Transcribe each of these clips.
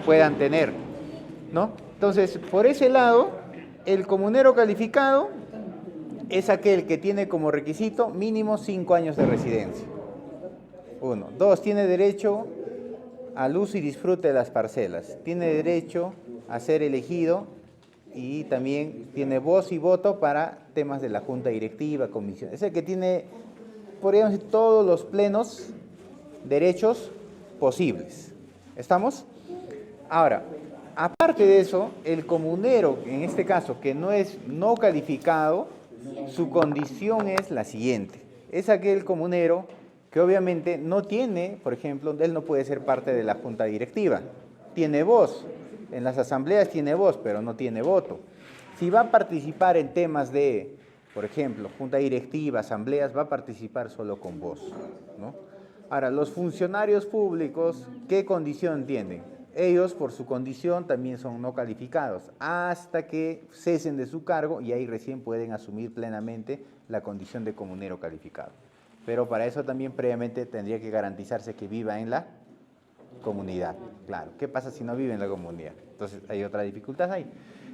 puedan tener, ¿no? Entonces, por ese lado, el comunero calificado es aquel que tiene como requisito mínimo 5 años de residencia. Uno. Dos, tiene derecho al uso y disfrute de las parcelas. Tiene derecho a ser elegido y también tiene voz y voto para temas de la junta directiva, comisión. Es el que tiene, podríamos decir, todos los plenos derechos posibles. ¿Estamos? Ahora, aparte de eso, el comunero, en este caso, que no es no calificado, su condición es la siguiente. Es aquel comunero que obviamente no tiene, por ejemplo, él no puede ser parte de la junta directiva. Tiene voz, en las asambleas tiene voz, pero no tiene voto. Si va a participar en temas de, por ejemplo, junta directiva, asambleas, va a participar solo con voz, ¿no? Ahora, los funcionarios públicos, ¿qué condición tienen? Ellos, por su condición, también son no calificados, hasta que cesen de su cargo y ahí recién pueden asumir plenamente la condición de comunero calificado. Pero para eso también previamente tendría que garantizarse que viva en la comunidad. Claro, ¿qué pasa si no vive en la comunidad? Entonces hay otra dificultad ahí.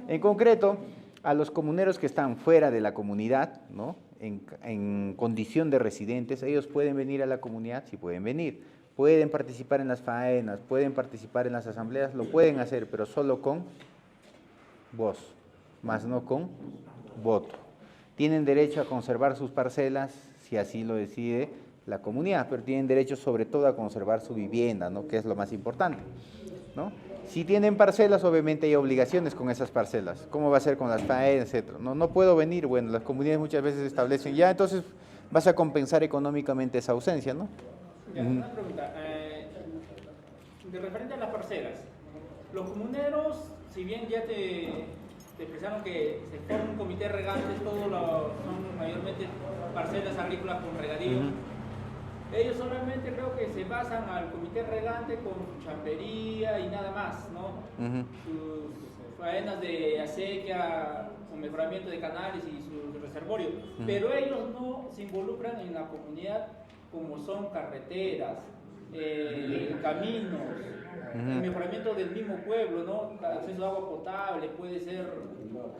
En concreto, a los comuneros que están fuera de la comunidad, ¿no? En condición de residentes, ellos pueden venir a la comunidad, sí pueden venir, pueden participar en las faenas, pueden participar en las asambleas, lo pueden hacer, pero solo con voz, más no con voto. Tienen derecho a conservar sus parcelas, si así lo decide la comunidad, pero tienen derecho sobre todo a conservar su vivienda, ¿no? Que es lo más importante, ¿no? Si tienen parcelas, obviamente hay obligaciones con esas parcelas. ¿Cómo va a ser con las faenas, etcétera? No puedo venir, bueno, las comunidades muchas veces establecen, ya entonces vas a compensar económicamente esa ausencia, ¿no? Ya, una pregunta, de referente a las parcelas, los comuneros, si bien ya te expresaron que se forma un comité regante, todos son mayormente parcelas agrícolas con regadío, ellos solamente creo que se basan al comité regante con su chambería y nada más, ¿no? Sus faenas de acequia, con mejoramiento de canales y sus reservorios, pero ellos no se involucran en la comunidad como son carreteras, caminos, el mejoramiento del mismo pueblo, ¿no? Acceso a agua potable, puede ser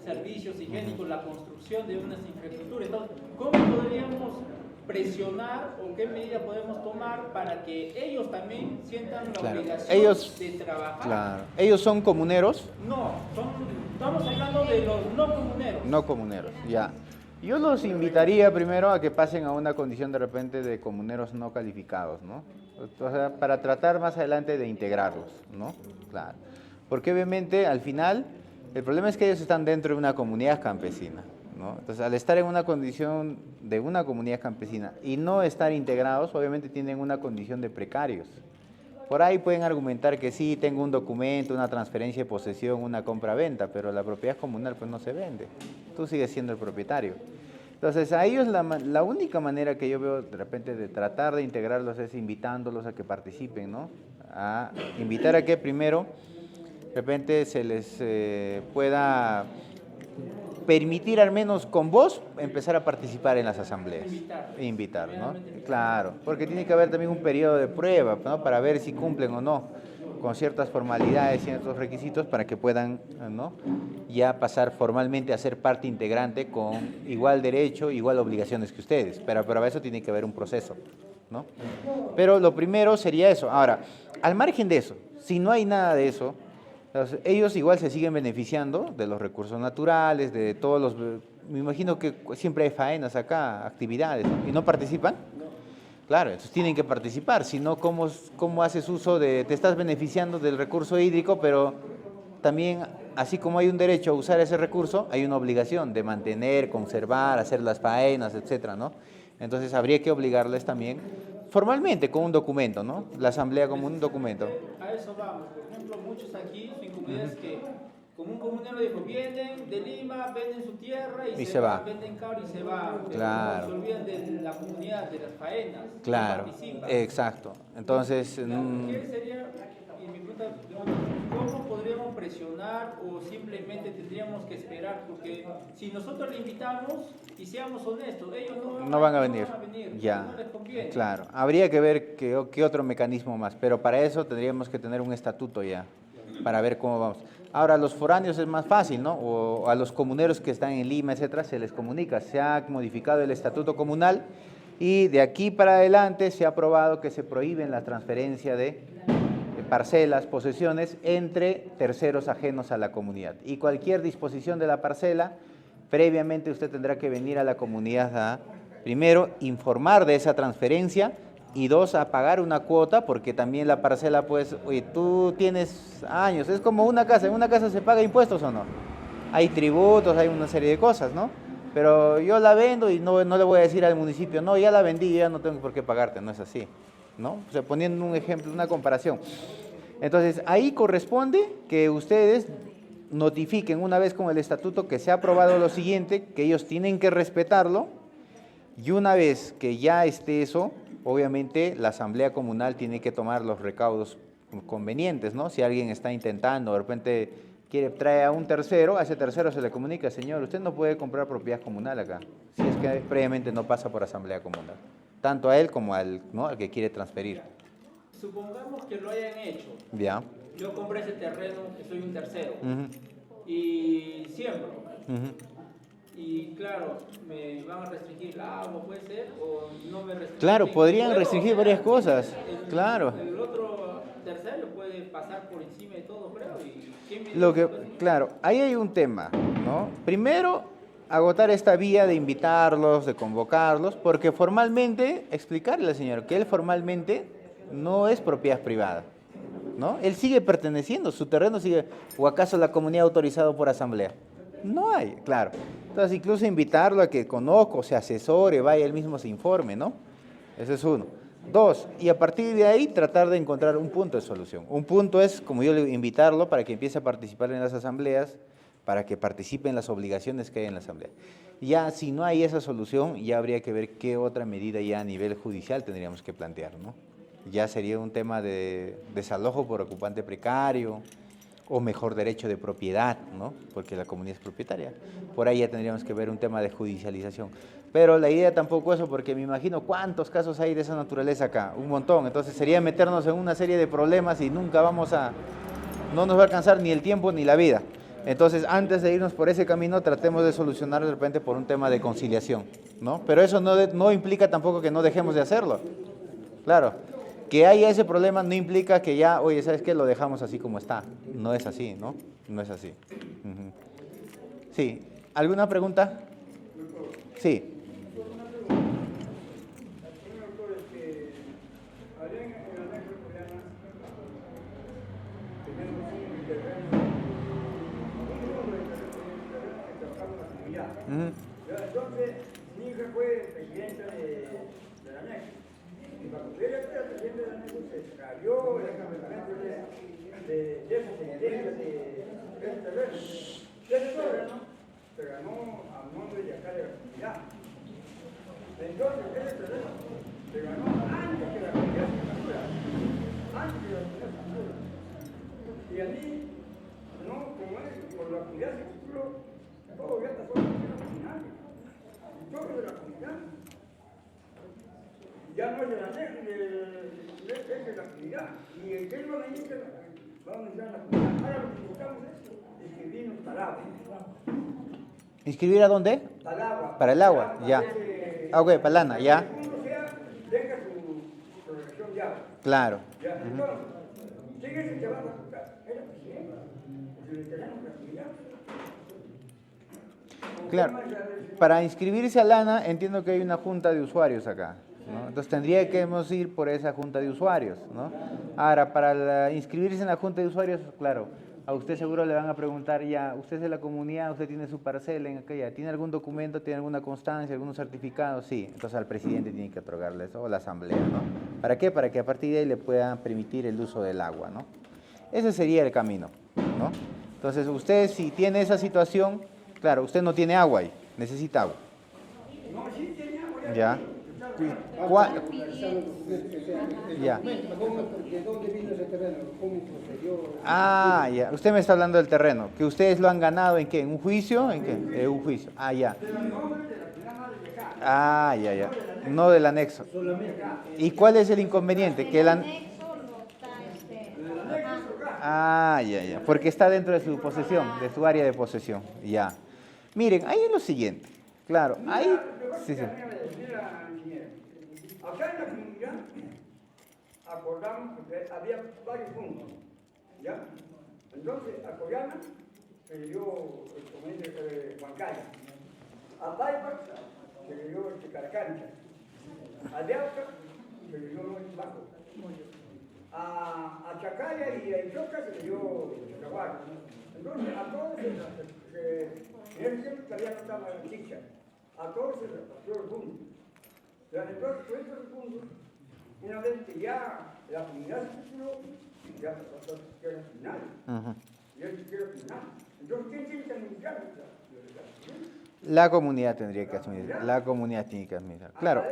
servicios higiénicos, la construcción de unas infraestructuras. Entonces, ¿cómo podríamos presionar o qué medidas podemos tomar para que ellos también sientan la obligación de trabajar? Claro. ¿Ellos son comuneros? No, estamos hablando de los no comuneros. No comuneros, ya. Yo los invitaría primero a que pasen a una condición de repente de comuneros no calificados, ¿no? O sea, para tratar más adelante de integrarlos, ¿no? Claro. Porque obviamente al final el problema es que ellos están dentro de una comunidad campesina, ¿no? Entonces al estar en una condición de una comunidad campesina y no estar integrados, obviamente tienen una condición de precarios. Por ahí pueden argumentar que sí, tengo un documento, una transferencia de posesión, una compra-venta, pero la propiedad comunal pues no se vende. Tú sigues siendo el propietario. Entonces, a ellos la única manera que yo veo de repente de tratar de integrarlos es invitándolos a que participen, ¿no? A invitar a que primero, de repente se les pueda permitir al menos con vos empezar a participar en las asambleas. Invitar, ¿no? Claro, porque tiene que haber también un periodo de prueba, ¿no? Para ver si cumplen o no con ciertas formalidades, ciertos requisitos para que puedan, ¿no? Ya pasar formalmente a ser parte integrante con igual derecho, igual obligaciones que ustedes, pero para eso tiene que haber un proceso, ¿no? Pero lo primero sería eso. Ahora, al margen de eso, si no hay nada de eso, entonces, ellos igual se siguen beneficiando de los recursos naturales, de todos los... Me imagino que siempre hay faenas acá, actividades, ¿no? ¿Y no participan? Claro, entonces tienen que participar, si no, ¿cómo haces uso de... Te estás beneficiando del recurso hídrico, pero también, así como hay un derecho a usar ese recurso, hay una obligación de mantener, conservar, hacer las faenas, etcétera, ¿no? Entonces habría que obligarles también formalmente con un documento, ¿no? La asamblea como un documento. A eso vamos. Por ejemplo, muchos aquí en comunidades que, como un comunero dijo, vienen de Lima, venden su tierra y se va, venden caro y se va. Claro. Se olvidan de la comunidad, de las faenas. Claro, No exacto. Entonces, ¿qué sería, y mi pregunta, cómo podríamos presionar o simplemente tendríamos que esperar? Porque si nosotros le invitamos y seamos honestos, ellos no van a venir. Ya, no les conviene. Claro. Habría que ver qué otro mecanismo más, pero para eso tendríamos que tener un estatuto ya. para ver cómo vamos. Ahora, a los foráneos es más fácil, ¿no? O a los comuneros que están en Lima, etcétera, se les comunica. Se ha modificado el estatuto comunal y de aquí para adelante se ha aprobado que se prohíben la transferencia de parcelas, posesiones entre terceros ajenos a la comunidad. Y cualquier disposición de la parcela, previamente usted tendrá que venir a la comunidad a, primero, informar de esa transferencia y dos, a pagar una cuota, porque también la parcela, pues, oye, tú tienes años, es como una casa, ¿en una casa se paga impuestos o no? Hay tributos, hay una serie de cosas, ¿no? Pero yo la vendo y no le voy a decir al municipio, no, ya la vendí, ya no tengo por qué pagarte, no es así, ¿no? O sea, poniendo un ejemplo, una comparación. Entonces, ahí corresponde que ustedes notifiquen una vez con el estatuto que se ha aprobado lo siguiente, que ellos tienen que respetarlo, y una vez que ya esté eso, obviamente la asamblea comunal tiene que tomar los recaudos convenientes, ¿no? Si alguien está intentando, de repente trae a un tercero, a ese tercero se le comunica, señor, usted no puede comprar propiedad comunal acá, si es que previamente no pasa por asamblea comunal, tanto a él como al, ¿no?, al que quiere transferir. Supongamos que lo hayan hecho. Ya. Yo compré ese terreno, que soy un tercero, y siembro. Y claro, me van a restringir el agua, puede ser, o no me restringen. Claro, podrían restringir varias cosas, claro. El otro tercero puede pasar por encima de todo, creo. Claro, ahí hay un tema, ¿no? Primero, agotar esta vía de invitarlos, de convocarlos, porque formalmente, explicarle al señor que él formalmente no es propiedad privada, ¿no? Él sigue perteneciendo, su terreno sigue, o acaso la comunidad ha autorizado por asamblea. No hay, claro. Entonces, incluso invitarlo a que conozca, se asesore, vaya, él mismo se informe, ¿no? Ese es uno. Dos, y a partir de ahí tratar de encontrar un punto de solución. Un punto es, como yo le invitarlo para que empiece a participar en las asambleas, para que participe en las obligaciones que hay en la asamblea. Ya, si no hay esa solución, ya habría que ver qué otra medida ya a nivel judicial tendríamos que plantear, ¿no? Ya sería un tema de desalojo por ocupante precario, o mejor derecho de propiedad, ¿no? Porque la comunidad es propietaria. Por ahí ya tendríamos que ver un tema de judicialización. Pero la idea tampoco eso, porque me imagino cuántos casos hay de esa naturaleza acá, un montón. Entonces sería meternos en una serie de problemas y nunca no nos va a alcanzar ni el tiempo ni la vida. Entonces, antes de irnos por ese camino, tratemos de solucionar de repente por un tema de conciliación, ¿no? Pero eso no implica tampoco que no dejemos de hacerlo. Claro. Que haya ese problema no implica que ya, oye, ¿sabes qué? Lo dejamos así como está. No es así, ¿no? No es así. Sí. ¿Alguna pregunta? Sí. Entonces, mi hija fue presidenta de la ANEC. Y cuando ella fue presidenta de la ANEC, se cayó el campamento de esa sentencia de ese terreno. Ese terreno se ganó a nombre de acá de la comunidad. Entonces, ese terreno se ganó antes que la comunidad se captura. Antes que la comunidad se captura. Y a mí, no, como es, por la comunidad se capturó, todo ya está solo de la comunidad. Todo de la comunidad. Ya no es de la NEC, es de la comunidad. Y el que no la inicia, vamos a entrar en la comunidad. Ahora lo que buscamos es escribirnos para el agua. ¿Inscribir a dónde? Para el agua. Para el agua, ya. Ok, para lana, ya. Que el mundo tenga su relación de agua. Claro. Ya, entonces, sigue ese que va a buscar. Es la presidenta. El terreno de la comunidad. Claro, para inscribirse a Lana entiendo que hay una junta de usuarios acá, ¿no? Entonces tendríamos que ir por esa junta de usuarios, ¿no? Ahora, para inscribirse en la junta de usuarios, claro, a usted seguro le van a preguntar ya, usted es de la comunidad, usted tiene su parcela en aquella, ¿tiene algún documento, tiene alguna constancia, algún certificado? Sí, entonces al presidente tiene que otorgarle eso, o la asamblea, ¿no? ¿Para qué? Para que a partir de ahí le puedan permitir el uso del agua, ¿no? Ese sería el camino, ¿no? Entonces usted si tiene esa situación, claro, usted no tiene agua ahí, necesita agua. No, sí tiene agua. Ya. Ya. ¿De dónde vino ese terreno? ¿Cómo procedió? Ah, ya. Usted me está hablando del terreno. ¿Que ustedes lo han ganado en qué? ¿En un juicio? ¿En qué? En un juicio. Ah, ya. Ah, ya, ya. No del anexo. ¿Y cuál es el inconveniente? Que el anexo no está Ah, ya. Porque está dentro de su posesión, de su área de posesión. Ya. Miren, ahí es lo siguiente. Claro, ahí... Sí. Mira, ingeniero, acá en la comunidad acordamos que había varios puntos, ¿ya? Entonces, a Coyana se le dio el comandante Huancayo, a Paipa se le dio el Carcancha, a Deauca se le dio el Bajo, a Chacaya y a Ichoca se le dio Chacahuar. Entonces, a todos en ese tiempo todavía no estaba la chicha, a todos se les pasó el punto. Entonces, por esos puntos, una vez que ya la comunidad se tituló, ya se pasó a la final. Ya se quiere final. Entonces, ¿quién tiene que administrar? La comunidad tendría que administrar. La comunidad tiene que administrar. Claro.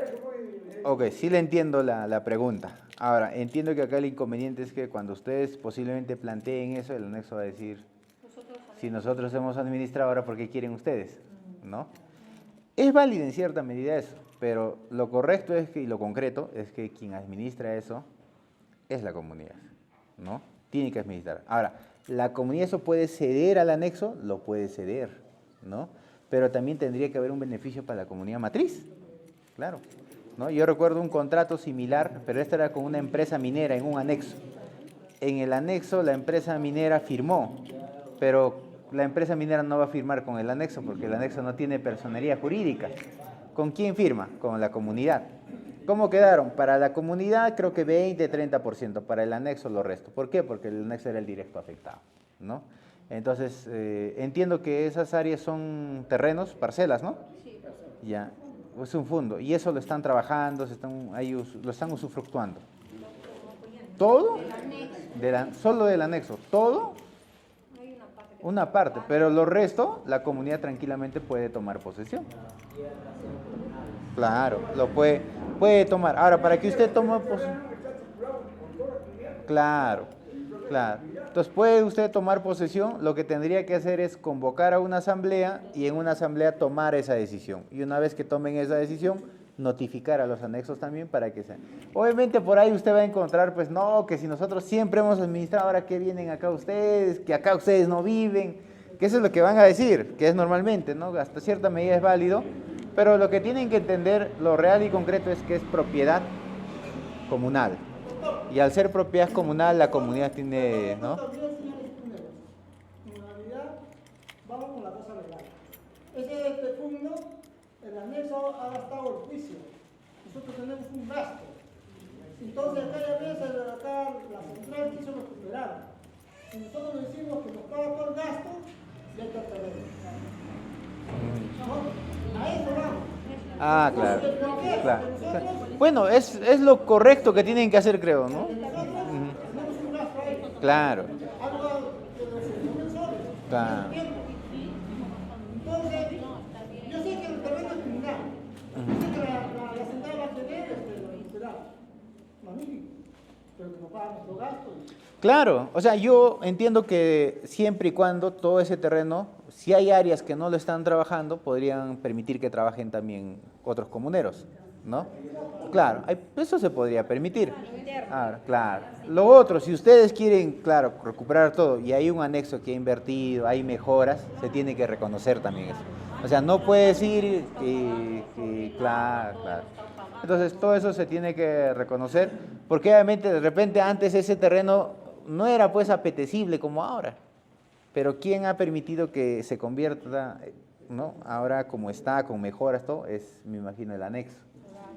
Ok, sí le entiendo la pregunta. Ahora, entiendo que acá el inconveniente es que cuando ustedes posiblemente planteen eso, el anexo va a decir, si nosotros hemos administrado ahora, ¿por qué quieren ustedes? ¿No? Es válido en cierta medida eso, pero lo correcto es que, y lo concreto, es que quien administra eso es la comunidad, ¿no? Tiene que administrar. Ahora, la comunidad eso puede ceder al anexo, lo puede ceder, ¿no? Pero también tendría que haber un beneficio para la comunidad matriz, claro, ¿no? Yo recuerdo un contrato similar, pero este era con una empresa minera en un anexo. En el anexo la empresa minera firmó, pero la empresa minera no va a firmar con el anexo porque el anexo no tiene personería jurídica. ¿Con quién firma? Con la comunidad. ¿Cómo quedaron? Para la comunidad creo que 20-30%, para el anexo lo resto. ¿Por qué? Porque el anexo era el directo afectado, ¿no? Entonces, entiendo que esas áreas son terrenos, parcelas, ¿no? Sí. Ya, es un fondo. Y eso lo están trabajando, lo están usufructuando. ¿Todo? Solo del anexo. ¿Todo? Una parte, pero lo resto, la comunidad tranquilamente puede tomar posesión. Claro, lo puede tomar. Ahora, para que usted tome posesión. Claro. Entonces, puede usted tomar posesión, lo que tendría que hacer es convocar a una asamblea y en una asamblea tomar esa decisión. Y una vez que tomen esa decisión, notificar a los anexos también para que sean. Obviamente por ahí usted va a encontrar, pues no, que si nosotros siempre hemos administrado, ahora que vienen acá ustedes, que acá ustedes no viven, que eso es lo que van a decir, que es normalmente, ¿no? Hasta cierta medida es válido, pero lo que tienen que entender, lo real y concreto es que es propiedad comunal. Y al ser propiedad comunal, la comunidad tiene, ¿no? En realidad, vamos con la cosa legal. Ese fondo, el anexo ha gastado el juicio. Nosotros tenemos un gasto. Entonces, aquella vez acá la central quiso recuperar. Si nosotros decimos que nos paga todo el gasto, ya está perdido. A eso vamos. Ah, claro. Bueno, es lo correcto que tienen que hacer, creo, ¿no? Claro. Claro. Entonces, yo sé que el terreno es criminal. Yo sé que la central va a tener magnífico, pero que nos pagan nuestros gastos. Claro, o sea, yo entiendo que siempre y cuando todo ese terreno, si hay áreas que no lo están trabajando, podrían permitir que trabajen también otros comuneros, ¿no? Claro, eso se podría permitir. Ahora, claro. Lo otro, si ustedes quieren, claro, recuperar todo y hay un anexo que ha invertido, hay mejoras, se tiene que reconocer también eso. O sea, no puede decir que claro. Entonces, todo eso se tiene que reconocer, porque obviamente de repente antes ese terreno no era pues apetecible como ahora, pero ¿quién ha permitido que se convierta, ¿no? Ahora como está, con mejoras, todo, es, me imagino, el anexo.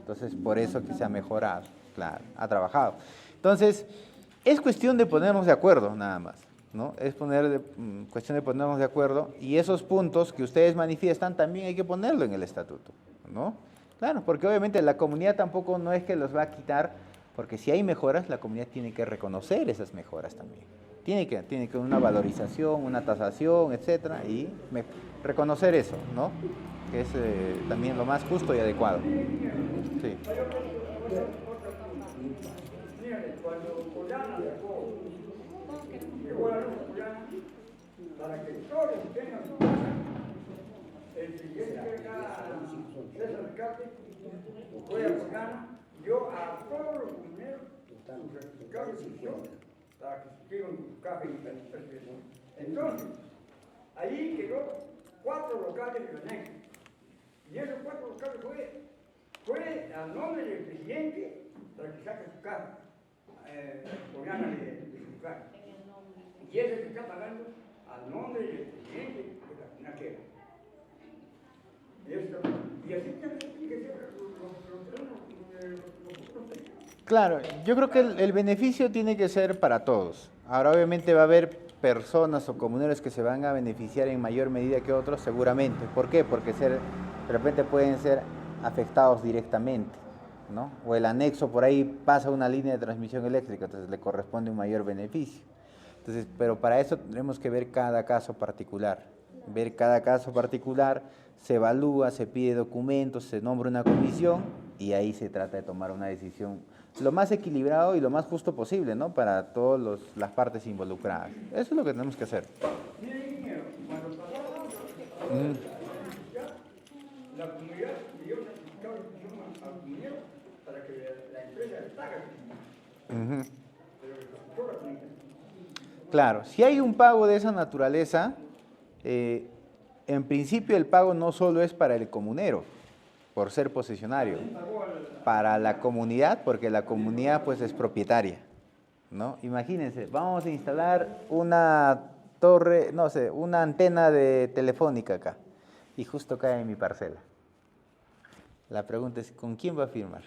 Entonces, por eso que se ha mejorado, claro, ha trabajado. Entonces, es cuestión de ponernos de acuerdo, nada más, ¿no? Es cuestión de ponernos de acuerdo, y esos puntos que ustedes manifiestan también hay que ponerlo en el estatuto, ¿no? Claro, porque obviamente la comunidad tampoco no es que los va a quitar, porque si hay mejoras, la comunidad tiene que reconocer esas mejoras también. Tiene que una valorización, una tasación, etcétera, y reconocer eso, ¿no? Que es también lo más justo y adecuado. Sí. Mire, cuando Collana llegó la luz Collana, para que todos tengan su casa, el siguiente César Ricardo fue a Collana, dio a todos los comuneros su certificado de inscripción para que se escriban su caja y ¿no? Entonces, ahí quedó 4 locales del anexo. Y esos 4 locales fue a nombre del presidente para que saque su caja, de su caja. Y ese se está pagando a nombre del presidente de la financiera. Y así tiene que ser los Claro, yo creo que el beneficio tiene que ser para todos. Ahora obviamente va a haber personas o comuneros que se van a beneficiar en mayor medida que otros, seguramente. ¿Por qué? Porque de repente pueden ser afectados directamente, ¿no? O el anexo por ahí pasa una línea de transmisión eléctrica, entonces le corresponde un mayor beneficio. Entonces, pero para eso tenemos que ver cada caso particular. Ver cada caso particular, se evalúa, se pide documentos, se nombra una comisión y ahí se trata de tomar una decisión lo más equilibrado y lo más justo posible, ¿no? Para todas las partes involucradas. Eso es lo que tenemos que hacer. La comunidad dio certificado de inclusión al minero para que la empresa les pague. Pero resultó la comunidad. Claro, si hay un pago de esa naturaleza, en principio el pago no solo es para el comunero, por ser posesionario, para la comunidad, porque la comunidad pues es propietaria, ¿no? Imagínense, vamos a instalar una torre, no sé, una antena de telefónica acá, y justo cae en mi parcela. La pregunta es, ¿con quién va a firmar?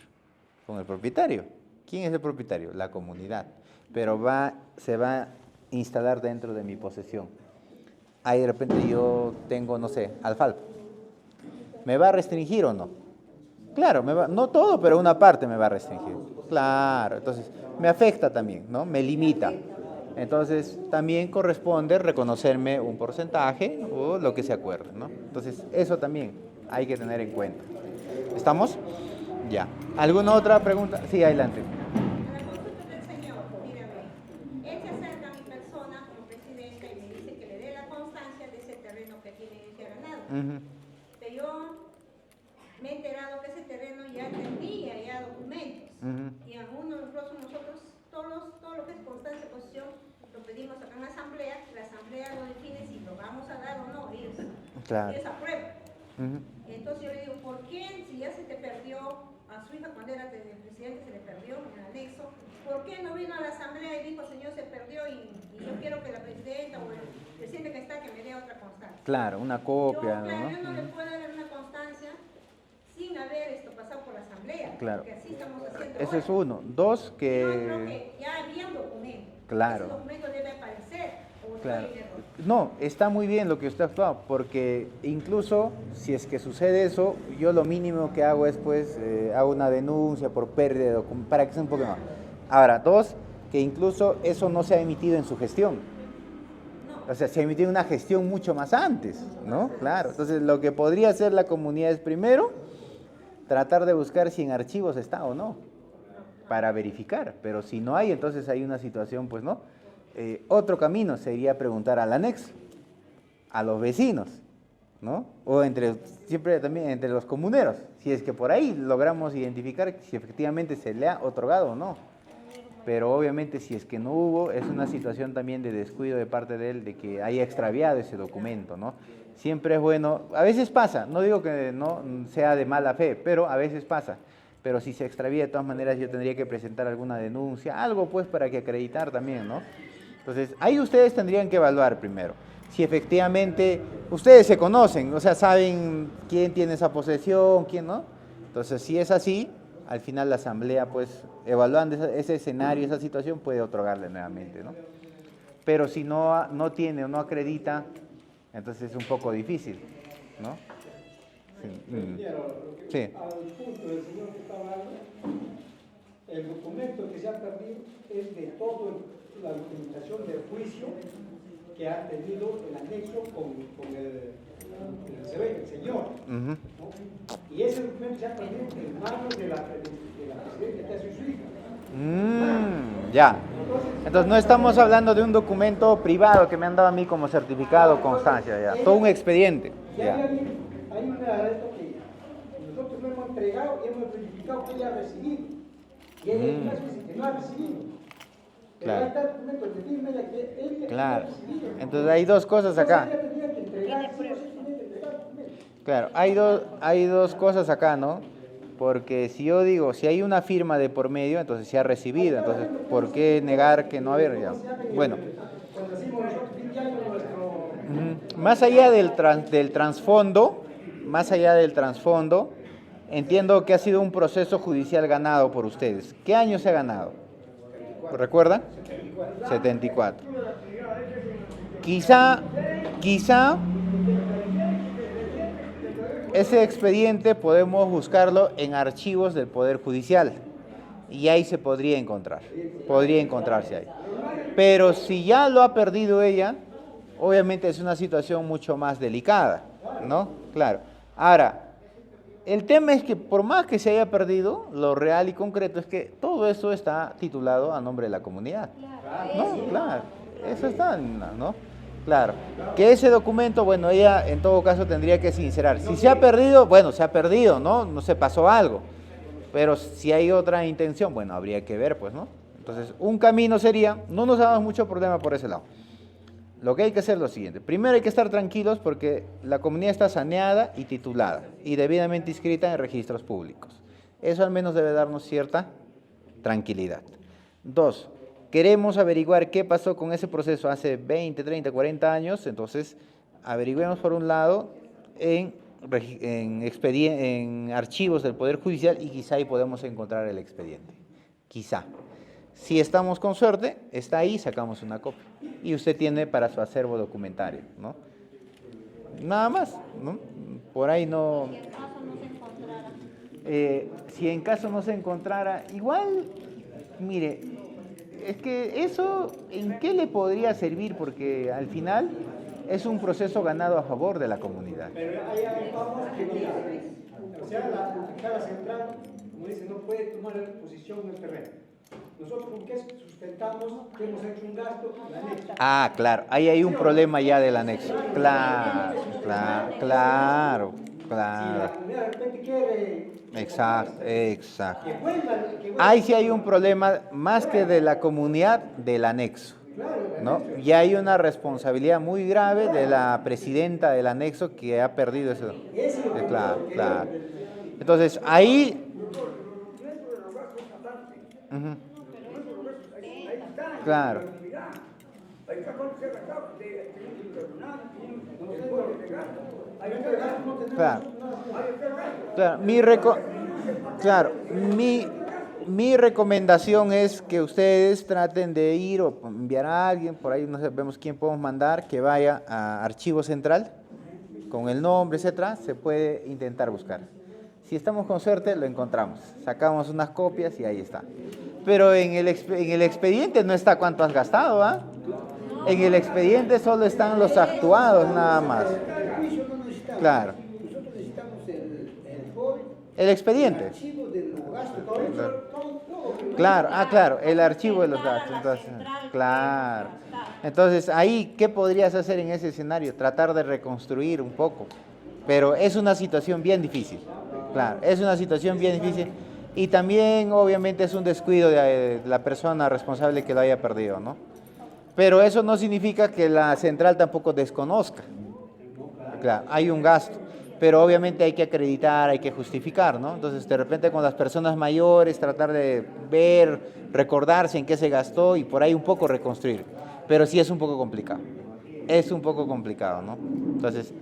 ¿Con el propietario? ¿Quién es el propietario? La comunidad, pero se va a instalar dentro de mi posesión. Ahí de repente yo tengo, no sé, alfalfa. ¿Me va a restringir o no? Claro, no todo, pero una parte me va a restringir. Claro, entonces me afecta también, ¿no? Me limita. Entonces también corresponde reconocerme un porcentaje o lo que se acuerde, ¿no? Entonces eso también hay que tener en cuenta. ¿Estamos? Ya. ¿Alguna otra pregunta? Sí, adelante. A la consulta del señor, mírame, él se acerca a mi persona como presidenta y me dice que le dé la constancia de ese terreno que tiene que ha ganado. Pero yo me he enterado que ese terreno ya tenía ya documentos. Y algunos nosotros, todo lo que es constancia de posición, lo pedimos acá en la asamblea lo define si lo vamos a dar o no, ellos aprueban. Entonces yo le digo, ¿por qué si ya se te perdió a su hija cuando era el presidente, se le perdió en el anexo? ¿Por qué no vino a la asamblea y dijo, señor, se perdió y yo quiero que la presidenta o el presidente que está, que me dé otra constancia? Claro, una copia, yo no le puedo dar una constancia sin haber pasado por la asamblea. Claro. Porque así estamos haciendo Ese ahora. es uno. Dos, que... Yo creo que ya había un documento. Claro. Ese documento debe aparecer. Claro. No, está muy bien lo que usted ha actuado, porque incluso si es que sucede eso, yo lo mínimo que hago es pues hago una denuncia por pérdida de documentos, para que sea un poco más. Ahora, dos, que incluso eso no se ha emitido en su gestión. O sea, se ha emitido una gestión mucho más antes, ¿no? Claro. Entonces, lo que podría hacer la comunidad es primero tratar de buscar si en archivos está o no, para verificar. Pero si no hay, entonces hay una situación, pues no. Otro camino sería preguntar al anexo, a los vecinos, ¿no? O siempre también entre los comuneros, si es que por ahí logramos identificar si efectivamente se le ha otorgado o no. Pero obviamente si es que no hubo, es una situación también de descuido de parte de él, de que haya extraviado ese documento, ¿no? Siempre es bueno, a veces pasa, no digo que no sea de mala fe, pero a veces pasa. Pero si se extravía, de todas maneras yo tendría que presentar alguna denuncia, algo pues para que acreditar también, ¿no? Entonces, ahí ustedes tendrían que evaluar primero, si efectivamente ustedes se conocen, o sea, saben quién tiene esa posesión, quién no. Entonces, si es así, al final la asamblea, pues, evaluando ese escenario, esa situación, puede otorgarle nuevamente, ¿no? Pero si no tiene o no acredita, entonces es un poco difícil, ¿no? Sí. Al punto del señor que está hablando, el documento que se ha perdido es de toda la documentación del juicio que ha tenido el anexo con el señor. ¿No? Y ese documento se ha perdido en manos de la presidenta de su hija. Ya. Entonces no estamos hablando de un documento privado que me han dado a mí como certificado, constancia, ya. Todo un expediente. Ya. Hay una de esto que nosotros no hemos entregado y hemos verificado que ella ha recibido. Y ella dice que no ha recibido. Claro. Ahí está el documento de firma ya que él Claro. ha recibido. Entonces hay dos cosas acá. Entonces, ella tenía que entregar, sí o sí tenía que entregar el documento. Claro, hay dos cosas acá, ¿no? Porque si yo digo, si hay una firma de por medio, entonces se ha recibido. Entonces, ¿por qué negar que no haber? Ya. Bueno, Cuando decimos nosotros fin de año nuestro... más allá del trasfondo, entiendo que ha sido un proceso judicial ganado por ustedes. ¿Qué año se ha ganado? ¿Recuerdan? 74. Quizá ese expediente podemos buscarlo en archivos del Poder Judicial y ahí se podría encontrarse ahí. Pero si ya lo ha perdido ella, obviamente es una situación mucho más delicada, ¿no? Claro. Ahora, el tema es que por más que se haya perdido, lo real y concreto es que todo eso está titulado a nombre de la comunidad. No, claro, eso está, ¿no? Claro, que ese documento, bueno, ella en todo caso tendría que sincerar. Si se ha perdido, bueno, se ha perdido, ¿no? No se pasó algo. Pero si hay otra intención, bueno, habría que ver, pues, ¿no? Entonces, un camino sería, no nos hagamos mucho problema por ese lado. Lo que hay que hacer es lo siguiente. Primero hay que estar tranquilos porque la comunidad está saneada y titulada y debidamente inscrita en registros públicos. Eso al menos debe darnos cierta tranquilidad. 2. Queremos averiguar qué pasó con ese proceso hace 20, 30, 40 años, entonces averigüemos por un lado en archivos del Poder Judicial y quizá ahí podemos encontrar el expediente. Quizá. Si estamos con suerte, está ahí, sacamos una copia. Y usted tiene para su acervo documentario, ¿no? Nada más, ¿no? Por ahí no... Si en caso no se encontrara, igual, mire, es que eso, ¿en qué le podría servir? Porque al final es un proceso ganado a favor de la comunidad. Pero ahí vamos que mira, o sea, la fiscala central, como dice, no puede tomar posición en el terreno. Nosotros con qué sustentamos que hemos hecho un gasto en el anexo. Ah, claro, ahí hay un problema ya del anexo. Claro. Si la comunidad de repente quiere... Exacto. Que vuelva, Ahí sí hay un problema más que de la comunidad, del anexo, ¿no? Y hay una responsabilidad muy grave de la presidenta del anexo que ha perdido eso. Claro. Entonces, ahí... Ujú. Claro. Claro, mi recomendación es que ustedes traten de ir o enviar a alguien, por ahí no sabemos quién podemos mandar, que vaya a Archivo Central, con el nombre, etcétera, se puede intentar buscar. Si estamos con suerte, lo encontramos, sacamos unas copias y ahí está. Pero en el expediente no está cuánto has gastado, ¿ah? En el expediente solo están los actuados, nada más. Claro. Nosotros necesitamos el FOI, El expediente. el archivo de los gastos, todo. Claro, claro, el archivo de los gastos. Entonces, claro. Entonces, ahí, ¿qué podrías hacer en ese escenario? Tratar de reconstruir un poco. Pero es una situación bien difícil. Claro, es una situación bien difícil. Y también, obviamente, es un descuido de la persona responsable que lo haya perdido, ¿no? Pero eso no significa que la central tampoco desconozca. Claro, hay un gasto, pero obviamente hay que acreditar, hay que justificar, ¿no? Entonces, de repente con las personas mayores, tratar de ver, recordarse en qué se gastó y por ahí un poco reconstruir. Pero sí es un poco complicado. Es un poco complicado, ¿no? Entonces,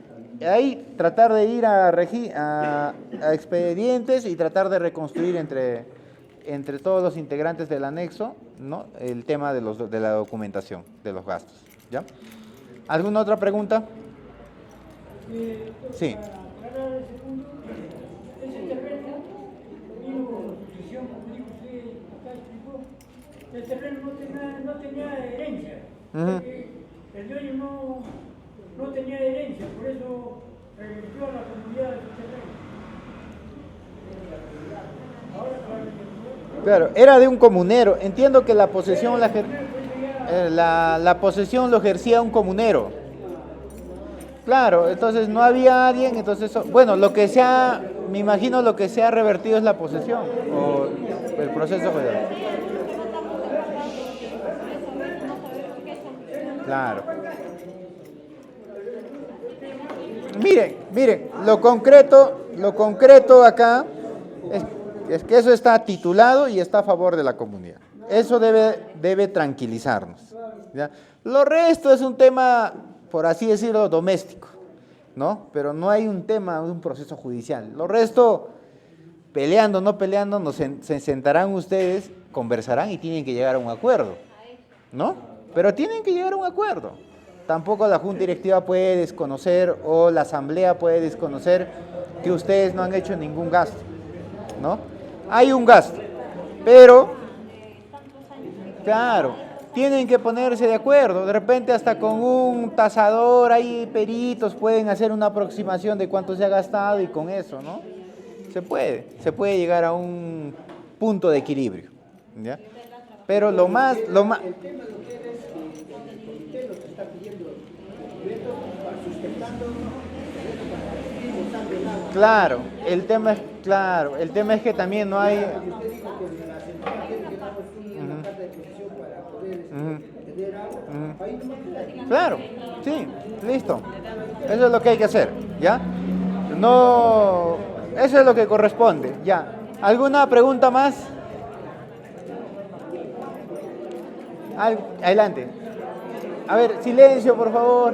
ahí tratar de ir a expedientes y tratar de reconstruir entre todos los integrantes del anexo, ¿no? El tema de la documentación, de los gastos, ¿ya? ¿Alguna otra pregunta? Sí. Para aclarar ese punto, ese terreno vino con sucesión, como dijo usted, acá explicó, el terreno no tenía herencia, porque el dueño no tenía herencia, por eso revirtió a la comunidad de su terreno. Ahora, Claro, era de un comunero. Entiendo que la posesión la posesión lo ejercía un comunero. Claro, entonces no había alguien, entonces, bueno, me imagino lo que se ha revertido es la posesión o el proceso judicial. Claro. Miren, lo concreto acá es que eso está titulado y está a favor de la comunidad. Eso debe tranquilizarnos, ¿ya? Lo resto es un tema, por así decirlo, doméstico, ¿no? Pero no hay un tema, un proceso judicial. Lo resto, peleando, no peleando, se sentarán ustedes, conversarán y tienen que llegar a un acuerdo, ¿no? Pero tienen que llegar a un acuerdo. Tampoco la Junta Directiva puede desconocer o la Asamblea puede desconocer que ustedes no han hecho ningún gasto, ¿no? Hay un gasto, pero, claro, tienen que ponerse de acuerdo. De repente hasta con un tasador, ahí peritos pueden hacer una aproximación de cuánto se ha gastado y con eso, ¿no? Se puede llegar a un punto de equilibrio, ¿ya? Pero lo más... El tema lo que es que el comité lo que está pidiendo veto para sustentando Claro, el tema es que también no hay... Usted dijo que la Asamblea tiene que dar una carta de posición para poder tener agua. Ahí no. Claro, sí, listo. Eso es lo que hay que hacer, ¿ya? No, eso es lo que corresponde, ya. ¿Alguna pregunta más? Adelante. A ver, silencio, por favor.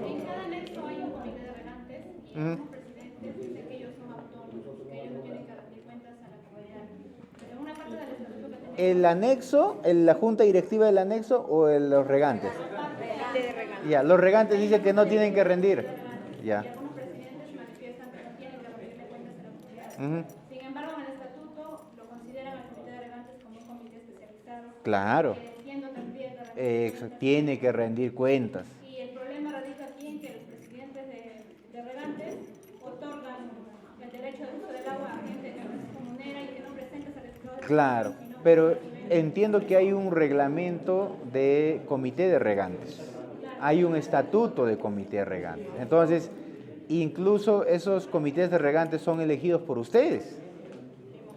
En cada anexo hay un comité de regantes y un presidente dice que ellos son autónomos, que ellos no tienen que rendir cuentas a la comunidad. Pero una parte del estatuto que tenemos... ¿El anexo, la junta directiva del anexo o los regantes? Ya, los regantes dicen que no tienen que rendir. Ya. Y algunos presidentes manifiestan que no tienen que rendirle cuentas a la comunidad. Sin embargo, en el estatuto lo consideran al comité de regantes como un comité especializado. Claro. Que entiendo también la rendición. Tiene que rendir cuentas. Y el problema radica aquí en que los presidentes de regantes otorgan el derecho de uso del agua a gente que no es comunera y que no presenta certificado de Claro, sino pero entiendo que hay un reglamento de comité de regantes. Hay un estatuto de comité de regantes. Entonces, incluso esos comités de regantes son elegidos por ustedes,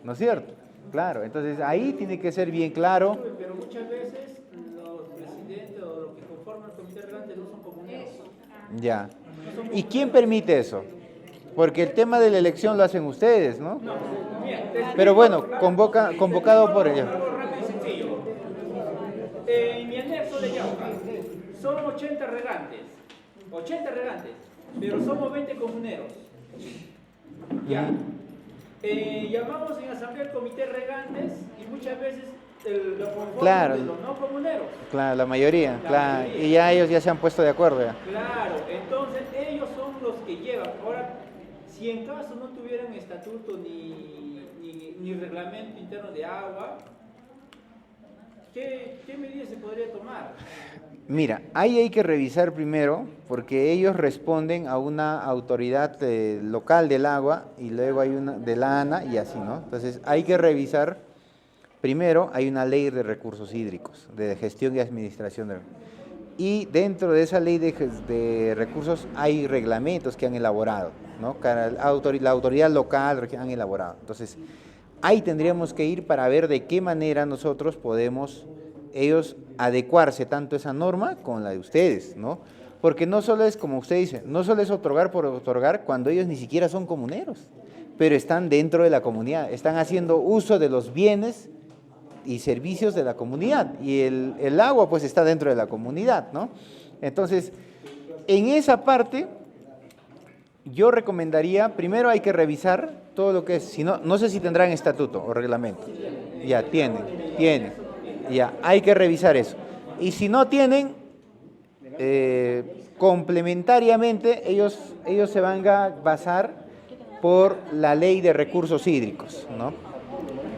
¿no es cierto? Claro, entonces ahí tiene que ser bien claro. Pero muchas veces los presidentes o los que conforman el comité regante no son comuneros. Ya. ¿Y quién permite eso? Porque el tema de la elección lo hacen ustedes, ¿no? No, mira, te explico, Pero bueno, ¿verdad? convocado por ellos. Algo rápido y sencillo. En mi anexo de Yauca son 80 regantes, pero somos 20 comuneros. Ya. Llamamos en asamblea el comité regantes y muchas veces lo conforman Claro. de los no comuneros. Claro, la mayoría, La claro. mayoría. Y ya ellos ya se han puesto de acuerdo ya. Claro, entonces ellos son los que llevan. Ahora, si en caso no tuvieran estatuto ni reglamento interno de agua, ¿qué medidas se podría tomar? Mira, ahí hay que revisar primero, porque ellos responden a una autoridad local del agua y luego hay una de la ANA y así, ¿no? Entonces hay que revisar, primero hay una ley de recursos hídricos, de gestión y administración y dentro de esa ley de recursos hay reglamentos que han elaborado, ¿no? La autoridad local han elaborado. Entonces ahí tendríamos que ir para ver de qué manera nosotros podemos ellos adecuarse tanto esa norma con la de ustedes, ¿no? Porque no solo es, como usted dice, no solo es otorgar por otorgar cuando ellos ni siquiera son comuneros, pero están dentro de la comunidad, están haciendo uso de los bienes y servicios de la comunidad, y el agua pues está dentro de la comunidad, ¿no? Entonces, en esa parte, yo recomendaría, primero hay que revisar todo lo que es, si no, no sé si tendrán estatuto o reglamento, ya, tienen. Ya, hay que revisar eso. Y si no tienen, complementariamente, ellos se van a basar por la ley de recursos hídricos, ¿no?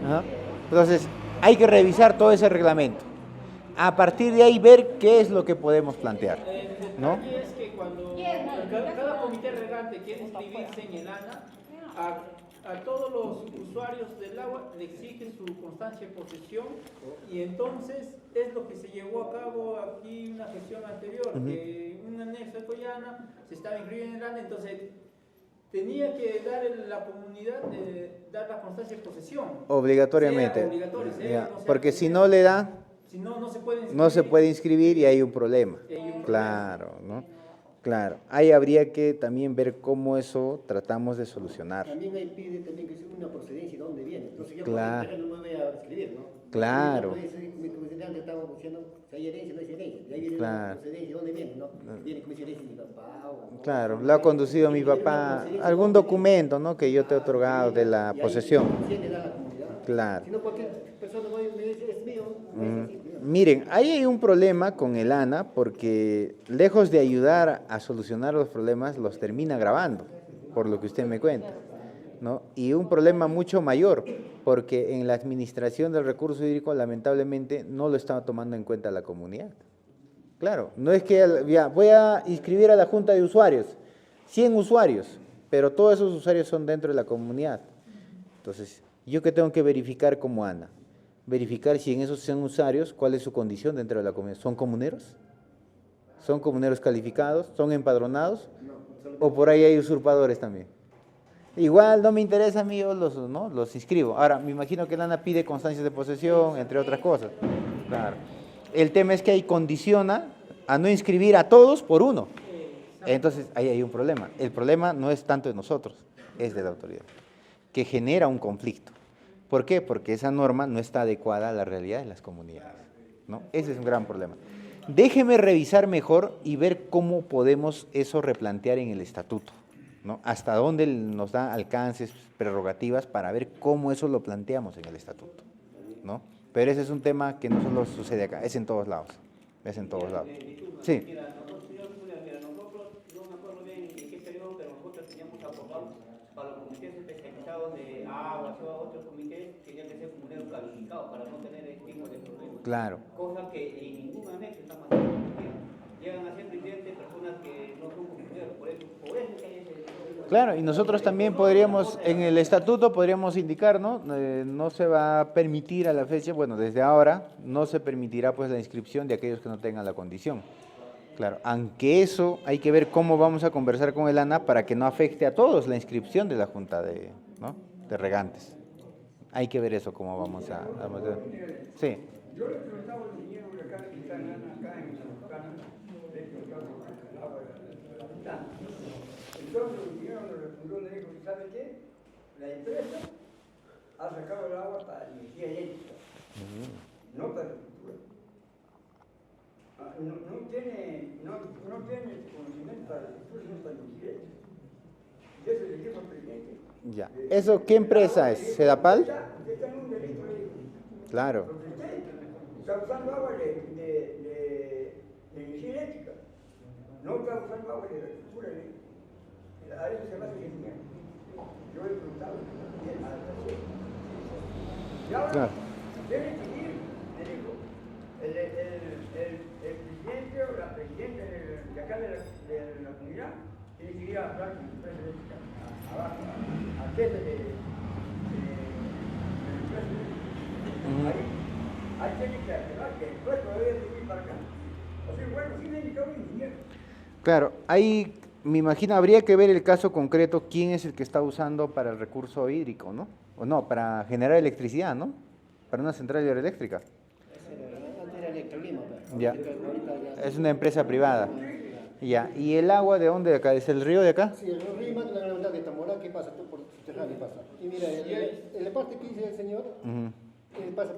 Ajá. Entonces, hay que revisar todo ese reglamento. A partir de ahí, ver qué es lo que podemos plantear, ¿no? El detalle es que cuando cada comité regante quiere inscribirse en el ANA, a todos los usuarios del agua le exigen su constancia de posesión y entonces es lo que se llevó a cabo aquí en una gestión anterior, que un anexo de Coyana se estaba inscribiendo en el ANA, entonces tenía que dar la comunidad dar la constancia de posesión. Obligatoriamente. Sea obligatorio, sea Ya, no sea porque si comunero. no le da, Si no, no se puede inscribir. No se puede inscribir y hay un problema. Y hay un problema. Claro, ¿no? Claro. Ahí habría que también ver cómo eso tratamos de solucionar. También ahí pide también que sea una procedencia y dónde viene. Entonces yo Claro. por no me voy a escribir, ¿no? Claro. Como antes estábamos diciendo, si hay herencia, no hay herencia. Y ahí viene Claro. la procedencia, ¿dónde viene, no? Viene como si herencia de mi papá o... Claro, lo ha conducido mi papá, algún documento, ¿no? Que yo te he otorgado de la Y ahí posesión. recién le da la comunidad. Claro. Si no, cualquier persona me dice, es mío. No es así, ¿no? Miren, ahí hay un problema con el ANA porque lejos de ayudar a solucionar los problemas, los termina agravando, por lo que usted me cuenta, ¿no? Y un problema mucho mayor, porque en la administración del recurso hídrico lamentablemente no lo está tomando en cuenta la comunidad. Claro, no es que ya, voy a inscribir a la junta de usuarios, 100 usuarios, pero todos esos usuarios son dentro de la comunidad. Entonces, ¿yo qué tengo que verificar como ANA? Verificar si en esos 100 usuarios, cuál es su condición dentro de la comunidad. ¿Son comuneros? ¿Son comuneros calificados? ¿Son empadronados? ¿O por ahí hay usurpadores también? Igual no me interesa a mí, yo los inscribo. Ahora, me imagino que el ANA pide constancias de posesión, entre otras cosas. Claro. El tema es que ahí condiciona a no inscribir a todos por uno. Entonces, ahí hay un problema. El problema no es tanto de nosotros, es de la autoridad, que genera un conflicto. ¿Por qué? Porque esa norma no está adecuada a la realidad de las comunidades, ¿no? Ese es un gran problema. Déjeme revisar mejor y ver cómo podemos eso replantear en el estatuto, ¿no? Hasta dónde nos da alcances, prerrogativas para ver cómo eso lo planteamos en el estatuto, ¿no? Pero ese es un tema que no solo sucede acá, es en todos lados, es en todos lados. Sí. Mira, nosotros, yo me acuerdo bien en qué periodo, pero nosotros teníamos aprobado para los comités especializados de agua, otros comités tenían que ser comuneros calificados para no tener este tipo de problemas. Claro. Cosa que en ningún anexo están haciendo. Llegan a ser presidentes personas que no son comuneros, por eso que hay ese... Claro, y nosotros también podríamos, en el estatuto podríamos indicar, ¿no? No se va a permitir a la fecha, bueno, desde ahora no se permitirá pues la inscripción de aquellos que no tengan la condición. Claro, aunque eso hay que ver cómo vamos a conversar con el ANA para que no afecte a todos la inscripción de la Junta de Regantes. Hay que ver eso, cómo vamos a sí. Yo le preguntaba al ingeniero acá que están acá en Zapucana, de hecho, acá en el agua de la ventana. Entonces el ingeniero nos respondió, le dijo, ¿sabe qué? La empresa ha sacado el agua para energía eléctrica, no para agricultura. No tiene conocimiento para agricultura, sino para energía eléctrica. Y eso le dijo al presidente. Ya. ¿Eso qué empresa es? ¿Sedapal? Usted está en un delito, le dijo. Claro. Porque usted está usando agua de energía eléctrica, no está usando agua de agricultura. A eso se me hace que yo he preguntado. Y ahora, Claro. debe seguir, le digo, el presidente o la presidenta de acá de la comunidad tiene que ir a hablar con la empresa eléctrica, abajo, al jefe de la empresa eléctrica. Ahí tiene que aclarar que el pueblo debe seguir para acá. O sea, bueno, sí me indicó un ingeniero. Claro, ahí me imagino habría que ver el caso concreto, quién es el que está usando para el recurso hídrico, ¿no? O no, para generar electricidad, ¿no? Para una central hidroeléctrica. Antes era Electrolima, pero Ya. ahorita ya... Es una empresa privada. Ya. ¿Y el agua de dónde de acá? ¿Es el río de acá? Sí, el Rima, la gravedad de Tamborá, ¿qué pasa? Tú por subterráneo pasa. Y mira, en la parte que dice el señor, pasa,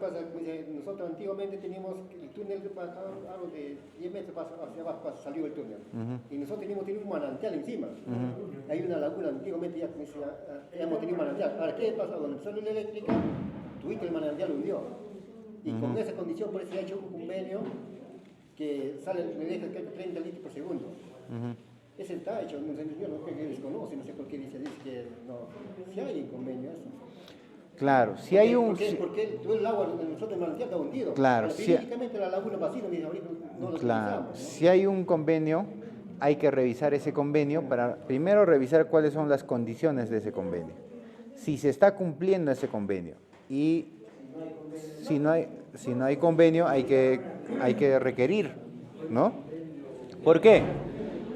nosotros antiguamente teníamos el túnel que pasa algo de 10 metros hacia abajo, salió el túnel. Y nosotros teníamos un manantial encima. Hay una laguna, antiguamente ya hemos tenido un manantial. Ahora, ¿qué pasa? Donde salió la eléctrica, tuviste el manantial hundió. Y con esa condición, por eso se ha hecho un convenio que sale, me deja 30 litros por segundo. Ese está hecho, no sé, yo no sé qué desconoce, no sé por qué dice que no. Si hay un convenio eso. Claro, si hay un... Porque todo el agua de nosotros en manantial está hundido. Claro, pero periódicamente la laguna vacía, ahorita no lo Claro, utilizamos, ¿no? si hay un convenio, hay que revisar ese convenio para primero revisar cuáles son las condiciones de ese convenio. Si se está cumpliendo ese convenio y si no hay convenio hay que requerir, ¿no? ¿Por qué?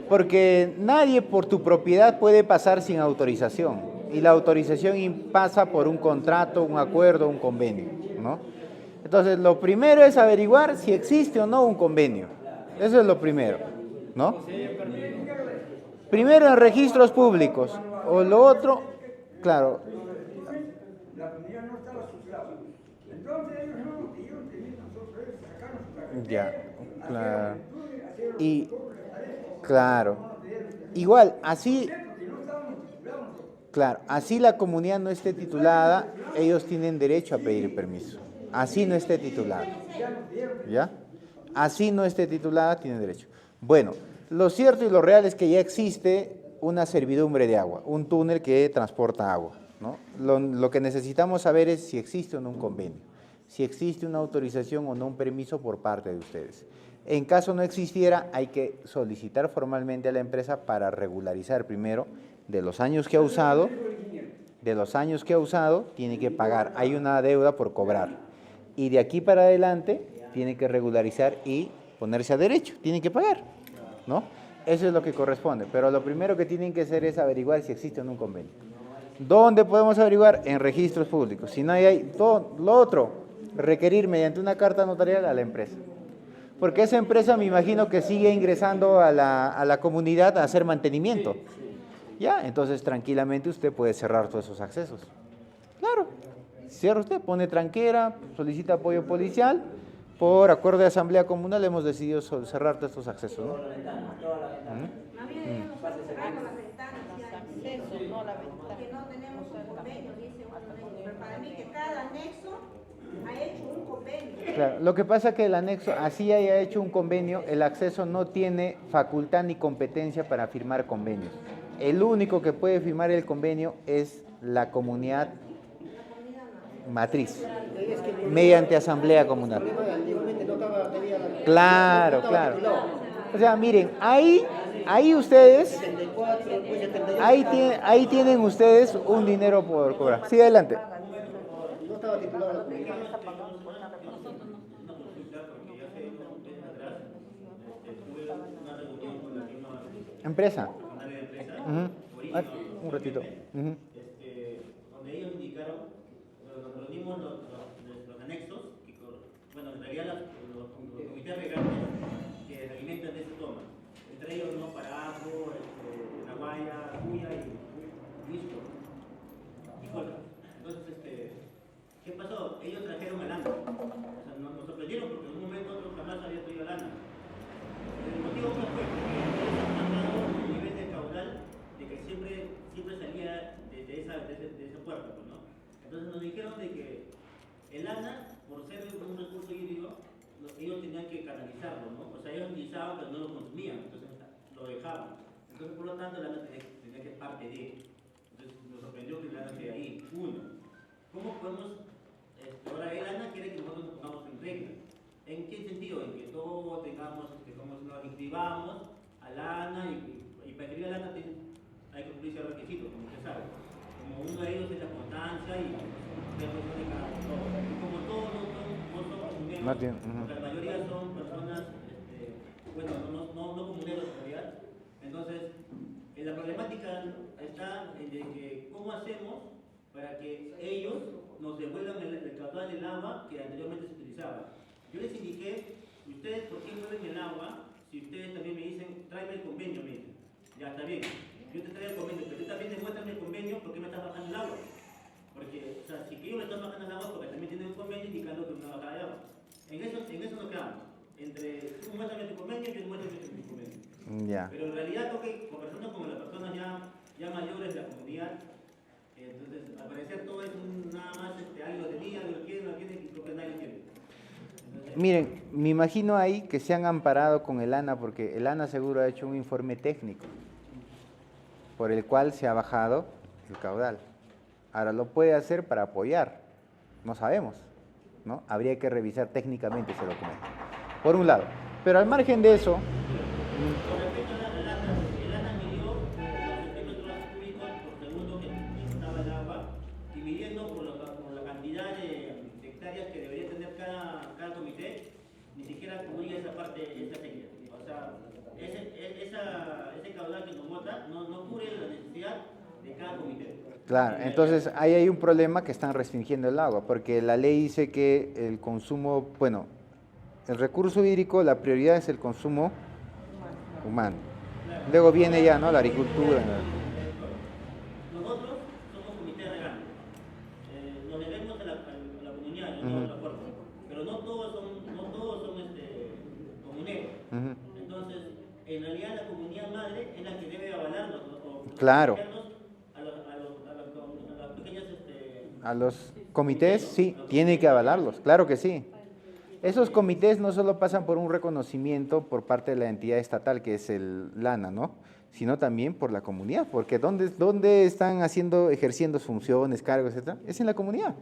Porque nadie por tu propiedad puede pasar sin autorización y la autorización pasa por un contrato, un acuerdo, un convenio, ¿no? Entonces, lo primero es averiguar si existe o no un convenio. Eso es lo primero, ¿no? Primero en registros públicos. O lo otro, claro. La comunidad no estaba suscrita. Entonces ellos no pidieron que nosotros sacarnos su carretera, Ya, claro. hacer los Y, turnos, les parece. claro. Igual, así, claro, así la comunidad no esté titulada, ellos tienen derecho a pedir permiso. Así no esté titulada. ¿Ya? Así no esté titulada, tienen derecho. Bueno, lo cierto y lo real es que ya existe una servidumbre de agua, un túnel que transporta agua, ¿no? Lo que necesitamos saber es si existe o no un convenio, si existe una autorización o no un permiso por parte de ustedes. En caso no existiera, hay que solicitar formalmente a la empresa para regularizar primero de los años que ha usado, tiene que pagar, hay una deuda por cobrar. Y de aquí para adelante tiene que regularizar y ponerse a derecho, tiene que pagar, ¿no? Eso es lo que corresponde, pero lo primero que tienen que hacer es averiguar si existe o no un convenio. ¿Dónde podemos averiguar? En registros públicos. Si no hay todo lo otro, requerir mediante una carta notarial a la empresa. Porque esa empresa me imagino que sigue ingresando a la comunidad a hacer mantenimiento. Ya, entonces tranquilamente usted puede cerrar todos esos accesos. Claro, cierra usted, pone tranquera, solicita apoyo policial. Por acuerdo de asamblea comunal hemos decidido cerrar todos estos accesos, ¿no? Más bien debemos cerrar las ventanas y acceso, no la ventana. Que no tenemos un convenio, dice un anexo. Pero para mí que cada anexo ha hecho un convenio. Claro, lo que pasa es que el anexo, así haya hecho un convenio, el acceso no tiene facultad ni competencia para firmar convenios. El único que puede firmar el convenio es la comunidad matriz, mediante asamblea comunal. Claro, claro. O sea, miren, ahí ustedes, ahí tienen ustedes un dinero por cobrar. Sí, adelante. No estaba titulada la comunidad. Empresa. Un ratito. Donde ellos indicaron, nos reunimos los anexos, bueno, en realidad los comités regantes que se alimentan de esa toma, entre ellos no Parajo, Naguaya, Cuya y Lisco. Entonces, ¿qué pasó? Ellos trajeron a lana. O sea, nos sorprendieron porque en un momento otro jamás había traído lana. El motivo no fue porque ellos han mandado un nivel de caudal de que siempre salía de esa puerta, pues, ¿no? Entonces nos dijeron de que el ANA, por ser un recurso hídrico, ellos tenían que canalizarlo, ¿no? O sea, ellos utilizaban pero no lo consumían, entonces lo dejaban. Entonces, por lo tanto, el ANA tenía que parte de. Entonces nos sorprendió que el ANA esté ahí. Uno, ¿cómo podemos? Ahora el ANA quiere que nosotros nos pongamos en regla. ¿En qué sentido? En que todos tengamos, como nos inscribamos al ANA y para inscribir al ANA hay que cumplir ciertos requisitos, como usted sabe. Como uno de ellos es la constancia y como todos no somos comuneros, porque la mayoría son personas, bueno, no comuneros en realidad. Entonces, la problemática está en de que cómo hacemos para que ellos nos devuelvan el caudal del agua que anteriormente se utilizaba. Yo les indiqué, ustedes por qué mueven el agua, si ustedes también me dicen, tráeme el convenio, me dicen. Ya está bien, yo te traigo el convenio, pero tú también demuéstrame el convenio, ¿por qué me estás bajando el agua? Porque, o sea, si ellos me están bajando el agua, porque también tienen un convenio indicando que es una bajada de agua. En eso nos quedamos. Entre tú muéstrame tu convenio y yo muéstrame tu convenio. Ya. Pero en realidad creo que con personas como las personas ya mayores de la comunidad, entonces al parecer todo es nada más, alguien lo tenía, alguien lo quiere, y creo que nadie lo quiere. Miren, me imagino ahí que se han amparado con el ANA porque el ANA seguro ha hecho un informe técnico por el cual se ha bajado el caudal. Ahora lo puede hacer para apoyar, no sabemos, ¿no? Habría que revisar técnicamente ese documento, por un lado. Pero al margen de eso... Con respecto al ANA, el ANA midió los centímetros cúbicos por segundo que necesitaba el agua y midiendo por la cantidad de hectáreas que debería tener cada comité, ni siquiera cubría esa parte, esa sequía. O sea, ese caudal que nos vota no cubre la necesidad de cada comité. Claro, entonces ahí hay un problema que están restringiendo el agua, porque la ley dice que el consumo, bueno, el recurso hídrico, la prioridad es el consumo humano. Luego viene ya, ¿no? La agricultura. Nosotros somos comité regante. Nos debemos a la comunidad, yo no de acuerdo. Pero no todos son comuneros. Entonces, en realidad la comunidad madre es la que debe avalarnos. Claro. A las pequeñas a los comités, sí, tiene que avalarlos, claro que sí. Esos comités no solo pasan por un reconocimiento por parte de la entidad estatal, que es el LANA, ¿no? Sino también por la comunidad, porque ¿dónde están ejerciendo funciones, cargos, etcétera? Es en la comunidad.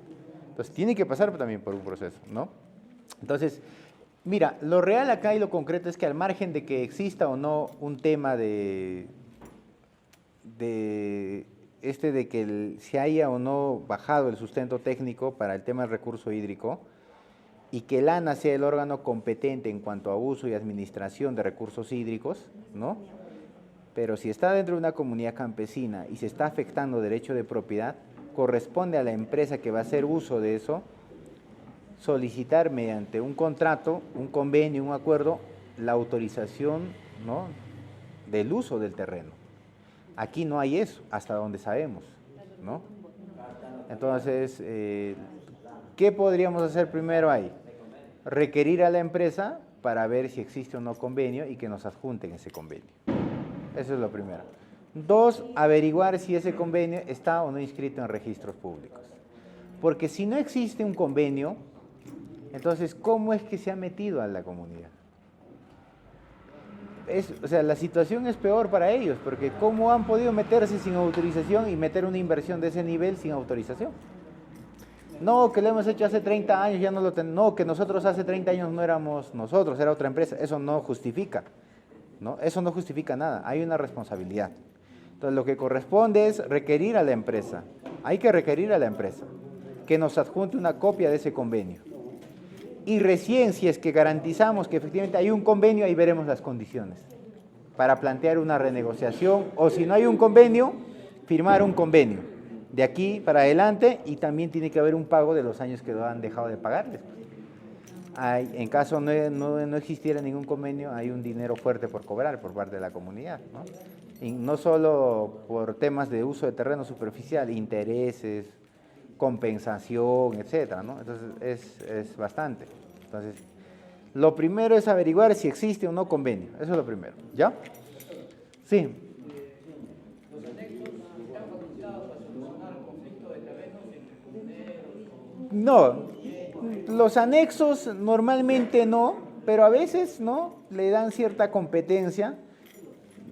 Entonces, tiene que pasar también por un proceso, ¿no? Entonces, mira, lo real acá y lo concreto es que al margen de que exista o no un tema de que se haya o no bajado el sustento técnico para el tema del recurso hídrico y que el ANA sea el órgano competente en cuanto a uso y administración de recursos hídricos, ¿no? Pero si está dentro de una comunidad campesina y se está afectando derecho de propiedad, corresponde a la empresa que va a hacer uso de eso solicitar mediante un contrato, un convenio, un acuerdo, la autorización, ¿no?, del uso del terreno. Aquí no hay eso, hasta donde sabemos, ¿no? Entonces, ¿qué podríamos hacer primero ahí? Requerir a la empresa para ver si existe o no convenio y que nos adjunten ese convenio. Eso es lo primero. 2, averiguar si ese convenio está o no inscrito en registros públicos. Porque si no existe un convenio, entonces, ¿cómo es que se ha metido a la comunidad? O sea, la situación es peor para ellos, porque ¿cómo han podido meterse sin autorización y meter una inversión de ese nivel sin autorización? No, que lo hemos hecho hace 30 años, ya no lo tenemos. No, que nosotros hace 30 años no éramos nosotros, era otra empresa. Eso no justifica, ¿no? Eso no justifica nada, hay una responsabilidad. Entonces, lo que corresponde es requerir a la empresa. Hay que requerir a la empresa que nos adjunte una copia de ese convenio. Y recién, si es que garantizamos que efectivamente hay un convenio, ahí veremos las condiciones para plantear una renegociación, o si no hay un convenio, firmar un convenio de aquí para adelante, y también tiene que haber un pago de los años que lo han dejado de pagarles. En caso no existiera ningún convenio, hay un dinero fuerte por cobrar por parte de la comunidad, ¿no? Y no solo por temas de uso de terreno superficial, intereses, compensación, etcétera, ¿no? Entonces es bastante. Entonces, lo primero es averiguar si existe o no convenio. Eso es lo primero. ¿Ya? Sí. ¿Los anexos están facultados para solucionar conflictos de terrenos entre comuneros? No, los anexos normalmente no, pero a veces no, le dan cierta competencia,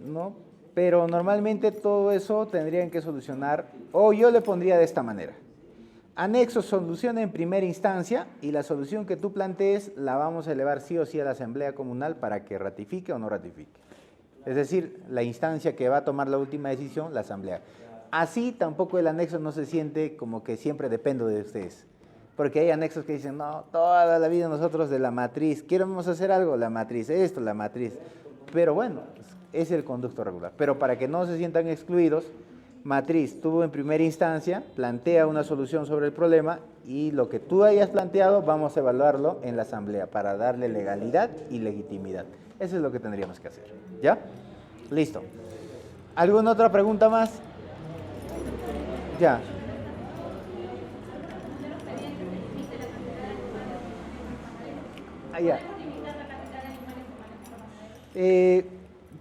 ¿no? Pero normalmente todo eso tendrían que solucionar, o yo le pondría de esta manera. Anexo soluciona en primera instancia y la solución que tú plantees la vamos a elevar sí o sí a la Asamblea Comunal para que ratifique o no ratifique. Es decir, la instancia que va a tomar la última decisión, la Asamblea. Así tampoco el anexo no se siente como que siempre dependo de ustedes. Porque hay anexos que dicen, no, toda la vida nosotros de la matriz, queremos hacer algo, la matriz, esto, la matriz. Pero bueno, es el conducto regular. Pero para que no se sientan excluidos, matriz tuvo en primera instancia, plantea una solución sobre el problema y lo que tú hayas planteado vamos a evaluarlo en la Asamblea para darle legalidad y legitimidad. Eso es lo que tendríamos que hacer. ¿Ya? Listo. ¿Alguna otra pregunta más? Ya. Ya.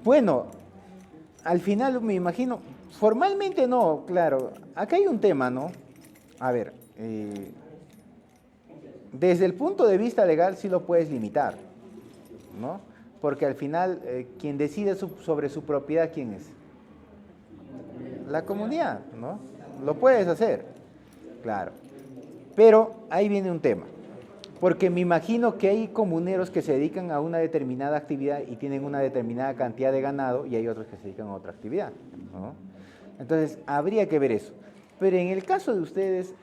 Bueno, al final me imagino, formalmente no, claro, acá hay un tema, ¿no? A ver, desde el punto de vista legal sí lo puedes limitar, ¿no? Porque al final quien decide sobre su propiedad, ¿quién es? La comunidad, ¿no? Lo puedes hacer, claro. Pero ahí viene un tema. Porque me imagino que hay comuneros que se dedican a una determinada actividad y tienen una determinada cantidad de ganado y hay otros que se dedican a otra actividad, ¿no? Entonces, habría que ver eso. Pero en el caso de ustedes,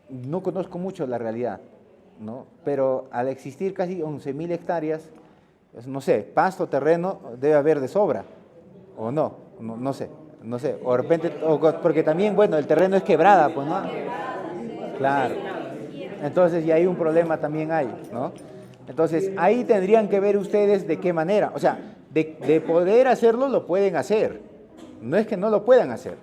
no conozco mucho la realidad, ¿no? Pero al existir casi 11.000 hectáreas, no sé, pasto, terreno, debe haber de sobra, o no sé. No sé, o de repente, porque también, bueno, el terreno es quebrada, pues, ¿no? Claro. Entonces, y hay un problema también hay, ¿no? Entonces, ahí tendrían que ver ustedes de qué manera. O sea, de poder hacerlo, lo pueden hacer. No es que no lo puedan hacer,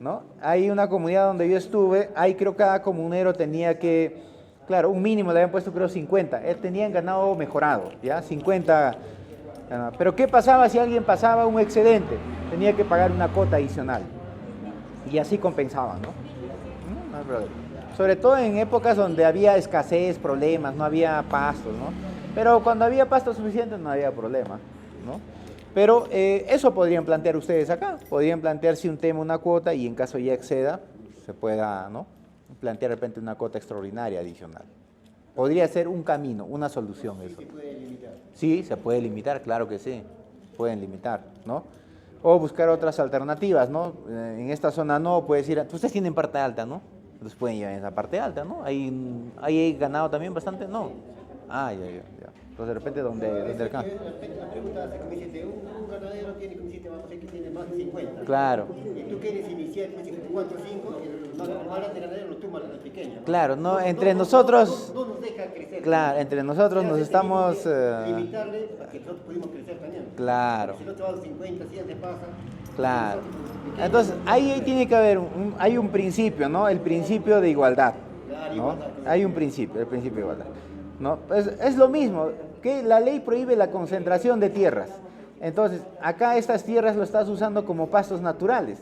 ¿no? Hay una comunidad donde yo estuve, ahí creo que cada comunero tenía que, claro, un mínimo le habían puesto creo 50. Tenían ganado mejorado, ¿ya? 50. Pero ¿qué pasaba si alguien pasaba un excedente? Tenía que pagar una cuota adicional. Y así compensaban, ¿no? No hay problema. Sobre todo en épocas donde había escasez, problemas, no había pastos, ¿no? Pero cuando había pastos suficientes no había problema, ¿no? Pero eso podrían plantear ustedes acá. Podrían plantearse un tema, una cuota, y en caso ya exceda, se pueda, ¿no?, plantear de repente una cuota extraordinaria adicional. Podría ser un camino, una solución eso. ¿Se puede limitar? Sí, se puede limitar, claro que sí. Pueden limitar, ¿no? O buscar otras alternativas, ¿no? En esta zona no, puedes ir, ustedes tienen parte alta, ¿no? Entonces pueden ir a esa parte alta, ¿no? Ahí hay ganado también bastante, ¿no? Ah, ya. Entonces de repente donde alcanza. La pregunta hace como dice, un ganadero tiene como dice, vamos a decir que tiene más de 50. Claro. Y tú quieres iniciar, me dice 4 o 5, y los más grandes ganaderos los toman los pequeños. Claro, no, entre nosotros. No nos deja crecer. Claro, entre nosotros nos estamos. Limitarle para que nosotros pudimos crecer también. Claro. Si no te vas a 50, 100 te pasa. Claro. Entonces, ahí tiene que haber, hay un principio, ¿no? El principio de igualdad, ¿no? Hay un principio, el principio de igualdad, ¿no? Es lo mismo, que la ley prohíbe la concentración de tierras. Entonces, acá estas tierras lo estás usando como pastos naturales.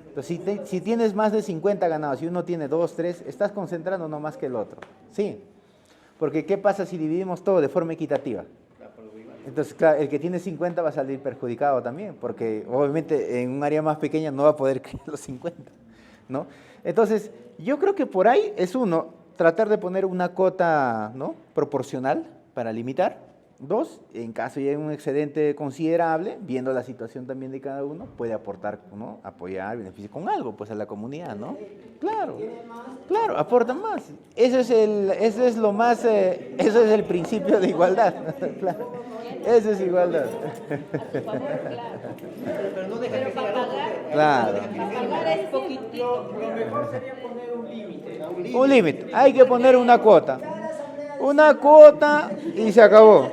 Entonces, si tienes más de 50 ganados y uno tiene 2, 3, estás concentrando no más que el otro. Sí. Porque, ¿qué pasa si dividimos todo de forma equitativa? Entonces, claro, el que tiene 50 va a salir perjudicado también, porque obviamente en un área más pequeña no va a poder criar los 50, ¿no? Entonces, yo creo que por ahí es tratar de poner una cuota, ¿no?, proporcional para limitar. 2, en caso de un excedente considerable, viendo la situación también de cada uno, puede aportar, ¿no?, apoyar, beneficiar con algo, pues, a la comunidad, ¿no? Claro, aportan más. Eso es lo más, eso es el principio de igualdad. Claro. Eso es igualdad. Pero no deja que sea Claro. Pagar es poquitito. Lo mejor sería poner un límite. Un límite. Hay que poner una cuota. Una cuota y se acabó.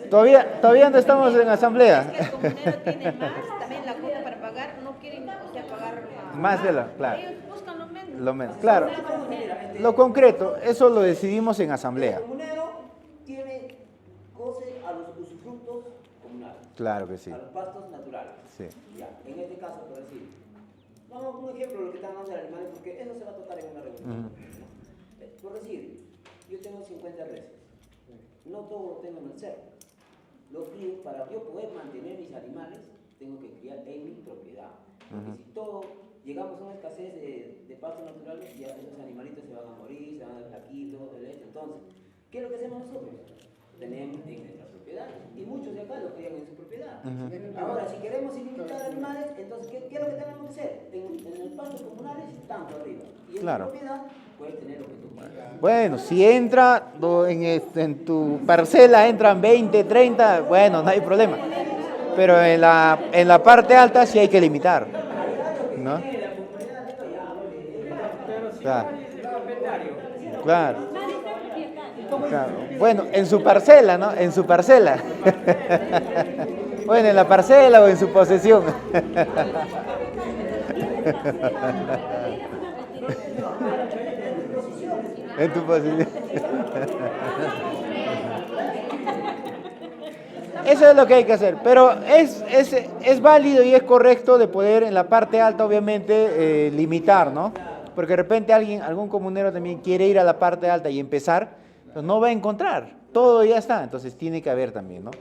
Todavía no estamos en asamblea. Es que el comunero tiene más, también la cuota para pagar, no quieren, o sea, pagar Más de claro. Ellos buscan lo menos. Lo menos, claro. Lo concreto, eso lo decidimos en asamblea. El comunero goce a los usufructos comunales. Claro que sí. A los pastos naturales. Sí. Ya, en este caso, por decir, vamos un ejemplo de lo que están dando de animales, porque eso se va a tocar en una reunión. Por decir, yo tengo 50 reses, no todo lo tengo en el cerro. Lo crío para yo poder mantener mis animales, tengo que criar en mi propiedad. Porque si todo, llegamos a una escasez de pastos naturales, ya esos animalitos se van a morir, se van a dar flaquitos, de leche. Entonces, ¿qué es lo que hacemos nosotros? Tenemos en nuestra propiedad, y muchos de acá lo crían en su propiedad. Ahora, si queremos ilimitar animales, entonces, ¿qué es lo que tenemos que hacer? En el pasto comunales, tanto arriba. Y en tu propiedad, puedes tener lo que tú quieras. Bueno, si entra en tu parcela, entran 20, 30, bueno, no hay problema. Pero en la parte alta sí hay que limitar, ¿no? Claro. Claro. Claro. Bueno, en su parcela, ¿no? En su parcela. Bueno, en la parcela o en su posesión. En tu posesión. Eso es lo que hay que hacer, pero es válido y es correcto de poder en la parte alta, obviamente, limitar, ¿no? Porque de repente algún comunero también quiere ir a la parte alta y empezar, pues no va a encontrar, todo ya está, entonces tiene que haber también, ¿no?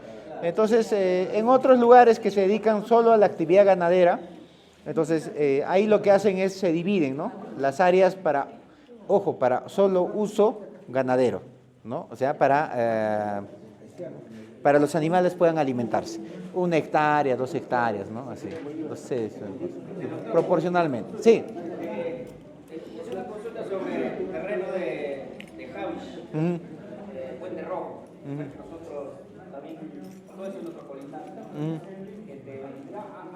Entonces, en otros lugares que se dedican solo a la actividad ganadera, entonces ahí lo que hacen es se dividen, ¿no? Las áreas para solo uso ganadero, ¿no? O sea, para los animales puedan alimentarse. 1 hectárea, 2 hectáreas, ¿no? Así. Entonces, proporcionalmente. Sí. Es una consulta sobre el terreno de Javis, Puente Rojo. Nosotros también, todo eso es metropolitano.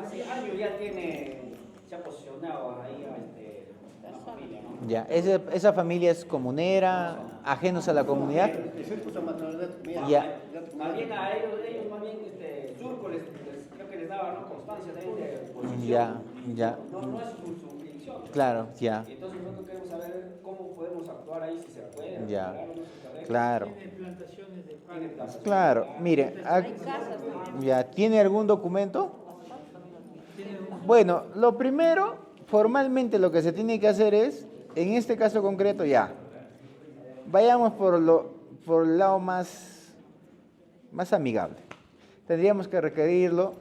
Hace años ya tiene se ha posicionado ahí a una familia, ¿no? Ya, esa familia es comunera, ajenos a la comunidad. Ya. Más bien a ellos más bien Surco creo que les daba, ¿no?, constancia de posición. Ya. No es su elección. Claro, ya. Y entonces nosotros queremos saber cómo podemos actuar ahí, si se puede. Ya. arreglar o no se arregla. Claro. Tiene plantaciones de Tiene plantaciones. Claro, mire, ya, ¿tiene algún documento? Bueno, lo primero, formalmente lo que se tiene que hacer es, en este caso concreto, ya, vayamos por el lado más amigable. Tendríamos que requerirlo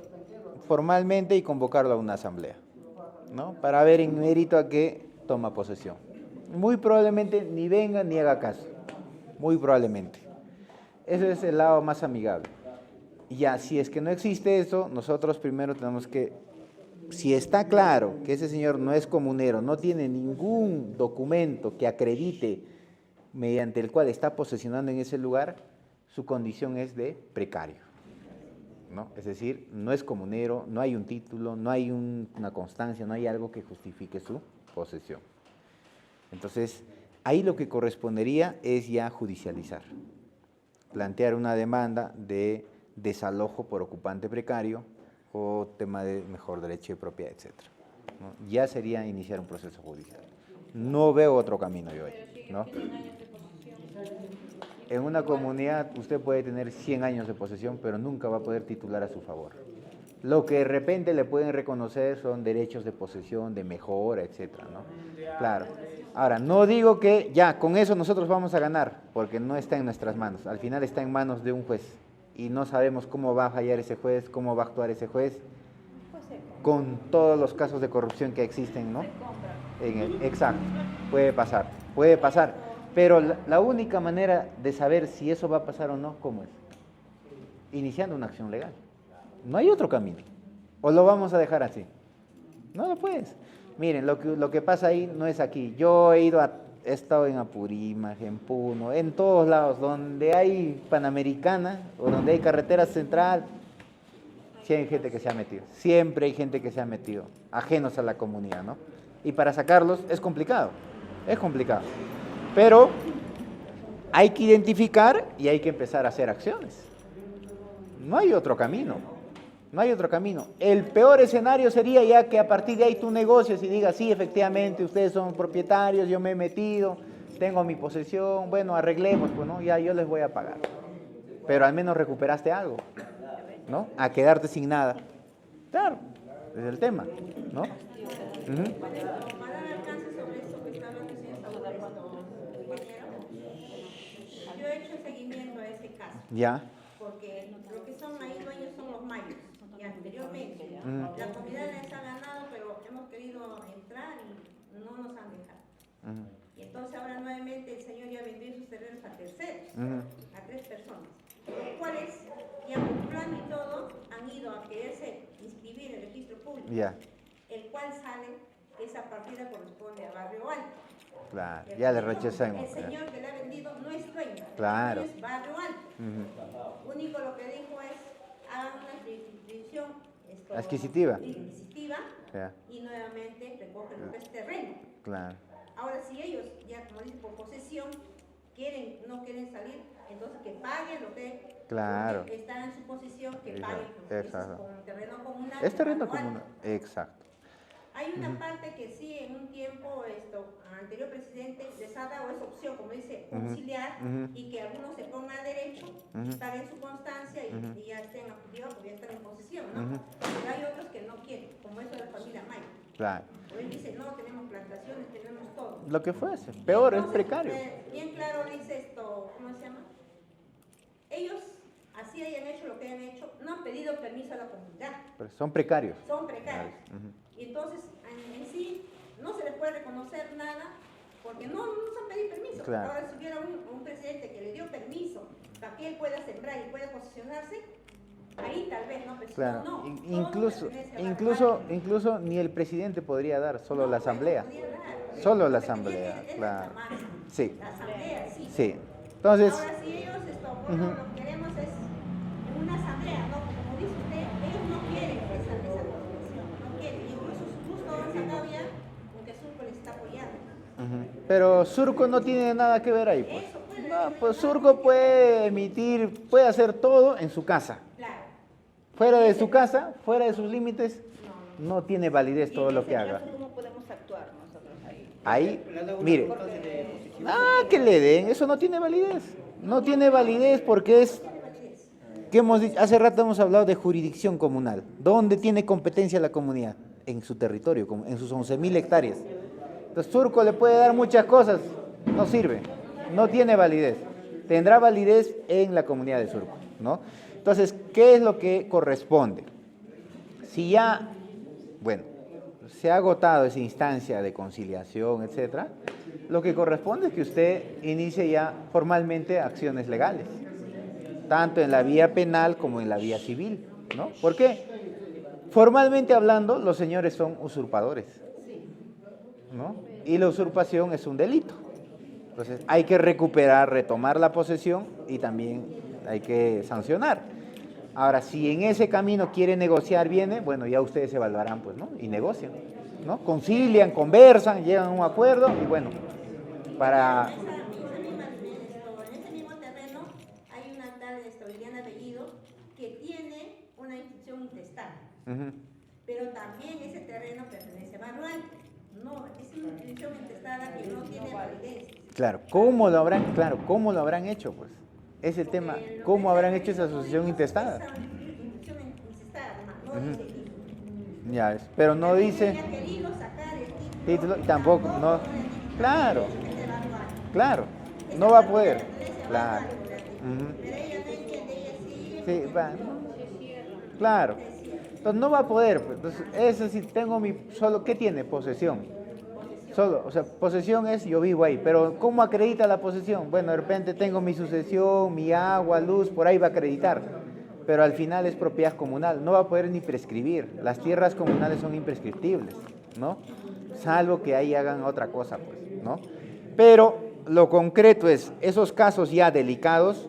formalmente y convocarlo a una asamblea, ¿no? Para ver en mérito a qué toma posesión. Muy probablemente ni venga ni haga caso, muy probablemente. Ese es el lado más amigable. Y ya, si es que no existe eso, nosotros primero tenemos que, si está claro que ese señor no es comunero, no tiene ningún documento que acredite mediante el cual está posesionando en ese lugar, su condición es de precario, ¿no? Es decir, no es comunero, no hay un título, no hay una constancia, no hay algo que justifique su posesión. Entonces, ahí lo que correspondería es ya judicializar, plantear una demanda de desalojo por ocupante precario o tema de mejor derecho de propiedad, etc., ¿no? Ya sería iniciar un proceso judicial. No veo otro camino yo ahí, ¿no? En una comunidad usted puede tener 100 años de posesión, pero nunca va a poder titular a su favor. Lo que de repente le pueden reconocer son derechos de posesión, de mejora, etc., ¿no? Claro. Ahora, no digo que ya con eso nosotros vamos a ganar, porque no está en nuestras manos. Al final está en manos de un juez y no sabemos cómo va a fallar ese juez, cómo va a actuar ese juez, con todos los casos de corrupción que existen, ¿no? Exacto, puede pasar. Pero la única manera de saber si eso va a pasar o no, ¿cómo es? Iniciando una acción legal. No hay otro camino. ¿O lo vamos a dejar así? No lo puedes. Miren, lo que pasa ahí no es aquí. Yo he estado en Apurímac, en Puno, en todos lados, donde hay Panamericana o donde hay carretera central, sí hay gente que se ha metido. Siempre hay gente que se ha metido, ajenos a la comunidad, ¿no? Y para sacarlos es complicado. Pero hay que identificar y hay que empezar a hacer acciones. No hay otro camino. El peor escenario sería ya que a partir de ahí tú negocies y digas, sí, efectivamente, ustedes son propietarios, yo me he metido, tengo mi posesión, bueno, arreglemos, pues, ¿no? Ya yo les voy a pagar. Pero al menos recuperaste algo, ¿no? A quedarte sin nada. Claro, es el tema, ¿no? Para dar alcance sobre eso que está hablando el señor compañero, yo he hecho seguimiento a ese caso. Ya. Porque lo que son ahí dueños son los mayos. Y anteriormente, la comunidad les ha ganado, pero hemos querido entrar y no nos han dejado. Y entonces ahora nuevamente el señor ya vendió sus terrenos a terceros, a 3 personas, los cuales ya con plan y todo han ido a quererse inscribir en el registro público, el cual sale que esa partida corresponde a Barrio Alto. Claro, ya le rechazamos. El señor que le ha vendido no es dueño, claro, es Barrio Alto. Único lo que dijo es hagan una inscripción adquisitiva y nuevamente recogen lo que es terreno. Claro. Ahora si ellos ya como dicen por posesión no quieren salir, entonces que paguen lo que está en su posesión, que paguen con terreno comunal. Es terreno comunal, exacto. Hay una parte que sí, en un tiempo, anterior presidente les ha dado esa opción, como dice, conciliar y que algunos se pongan a derecho, paguen su constancia y ya estén acudidos porque ya están en posesión, ¿no? Pero hay otros que no quieren, como eso de la familia Maya. Claro. O él dice, no, tenemos plantaciones, tenemos todo. Lo que fuese, peor, entonces, es precario. Bien claro dice esto, ¿cómo se llama? Ellos, así hayan hecho lo que hayan hecho, no han pedido permiso a la comunidad. Pero son precarios. Son precarios. Y entonces, en sí, no se les puede reconocer nada porque no nos han pedido permiso. Claro. Ahora, si hubiera un presidente que le dio permiso para que él pueda sembrar y pueda posicionarse, ahí tal vez, ¿no? Pero claro. No. Incluso ni el presidente podría dar, solo la asamblea. Solo la asamblea, claro. Sí. La asamblea, sí. Sí. Entonces. Ahora, si ellos lo que queremos es en una asamblea, ¿no? Como dice usted, ellos no quieren esa constitución, no quieren. Incluso han Pero Surco no tiene nada que ver ahí, pues. No, pues Surco puede emitir, puede hacer todo en su casa. Fuera de su casa, fuera de sus límites, no tiene validez todo lo que haga. ¿Cómo podemos actuar nosotros ahí? Ahí, mire, que le den, eso no tiene validez. No tiene validez porque es, que hemos dicho, hace rato hemos hablado de jurisdicción comunal. ¿Dónde tiene competencia la comunidad? En su territorio, en sus 11.000 hectáreas. Entonces Surco le puede dar muchas cosas, no sirve, no tiene validez. Tendrá validez en la comunidad de Surco, ¿no? Entonces, ¿qué es lo que corresponde? Si ya, bueno, se ha agotado esa instancia de conciliación, etcétera, lo que corresponde es que usted inicie ya formalmente acciones legales, tanto en la vía penal como en la vía civil, ¿no? ¿Por qué? Formalmente hablando, los señores son usurpadores, ¿no? Y la usurpación es un delito. Entonces, hay que recuperar, retomar la posesión y también hay que sancionar. Ahora, si en ese camino quiere negociar bienes, bueno, ya ustedes se evaluarán, pues, ¿no? Y negocian, ¿no? Concilian, conversan, llegan a un acuerdo y bueno, para... En ese mismo terreno hay una tal Liliana Bellido que tiene una inscripción intestada. Pero también ese terreno pertenece a Barruante. No, es una inscripción intestada que no tiene validez. Claro, ¿cómo lo habrán hecho, pues? Es el tema, ¿cómo habrán hecho esa asociación intestada? Ya ves, pero no dice título, tampoco, no, claro, no va a poder, claro, sí, va, claro, entonces no va a poder, entonces, eso sí, tengo solo, ¿qué tiene? Posesión. Solo, o sea, posesión es yo vivo ahí, pero ¿cómo acredita la posesión? Bueno, de repente tengo mi sucesión, mi agua, luz, por ahí va a acreditar, pero al final es propiedad comunal, no va a poder ni prescribir, las tierras comunales son imprescriptibles, ¿no? Salvo que ahí hagan otra cosa, pues, ¿no? Pero lo concreto es, esos casos ya delicados,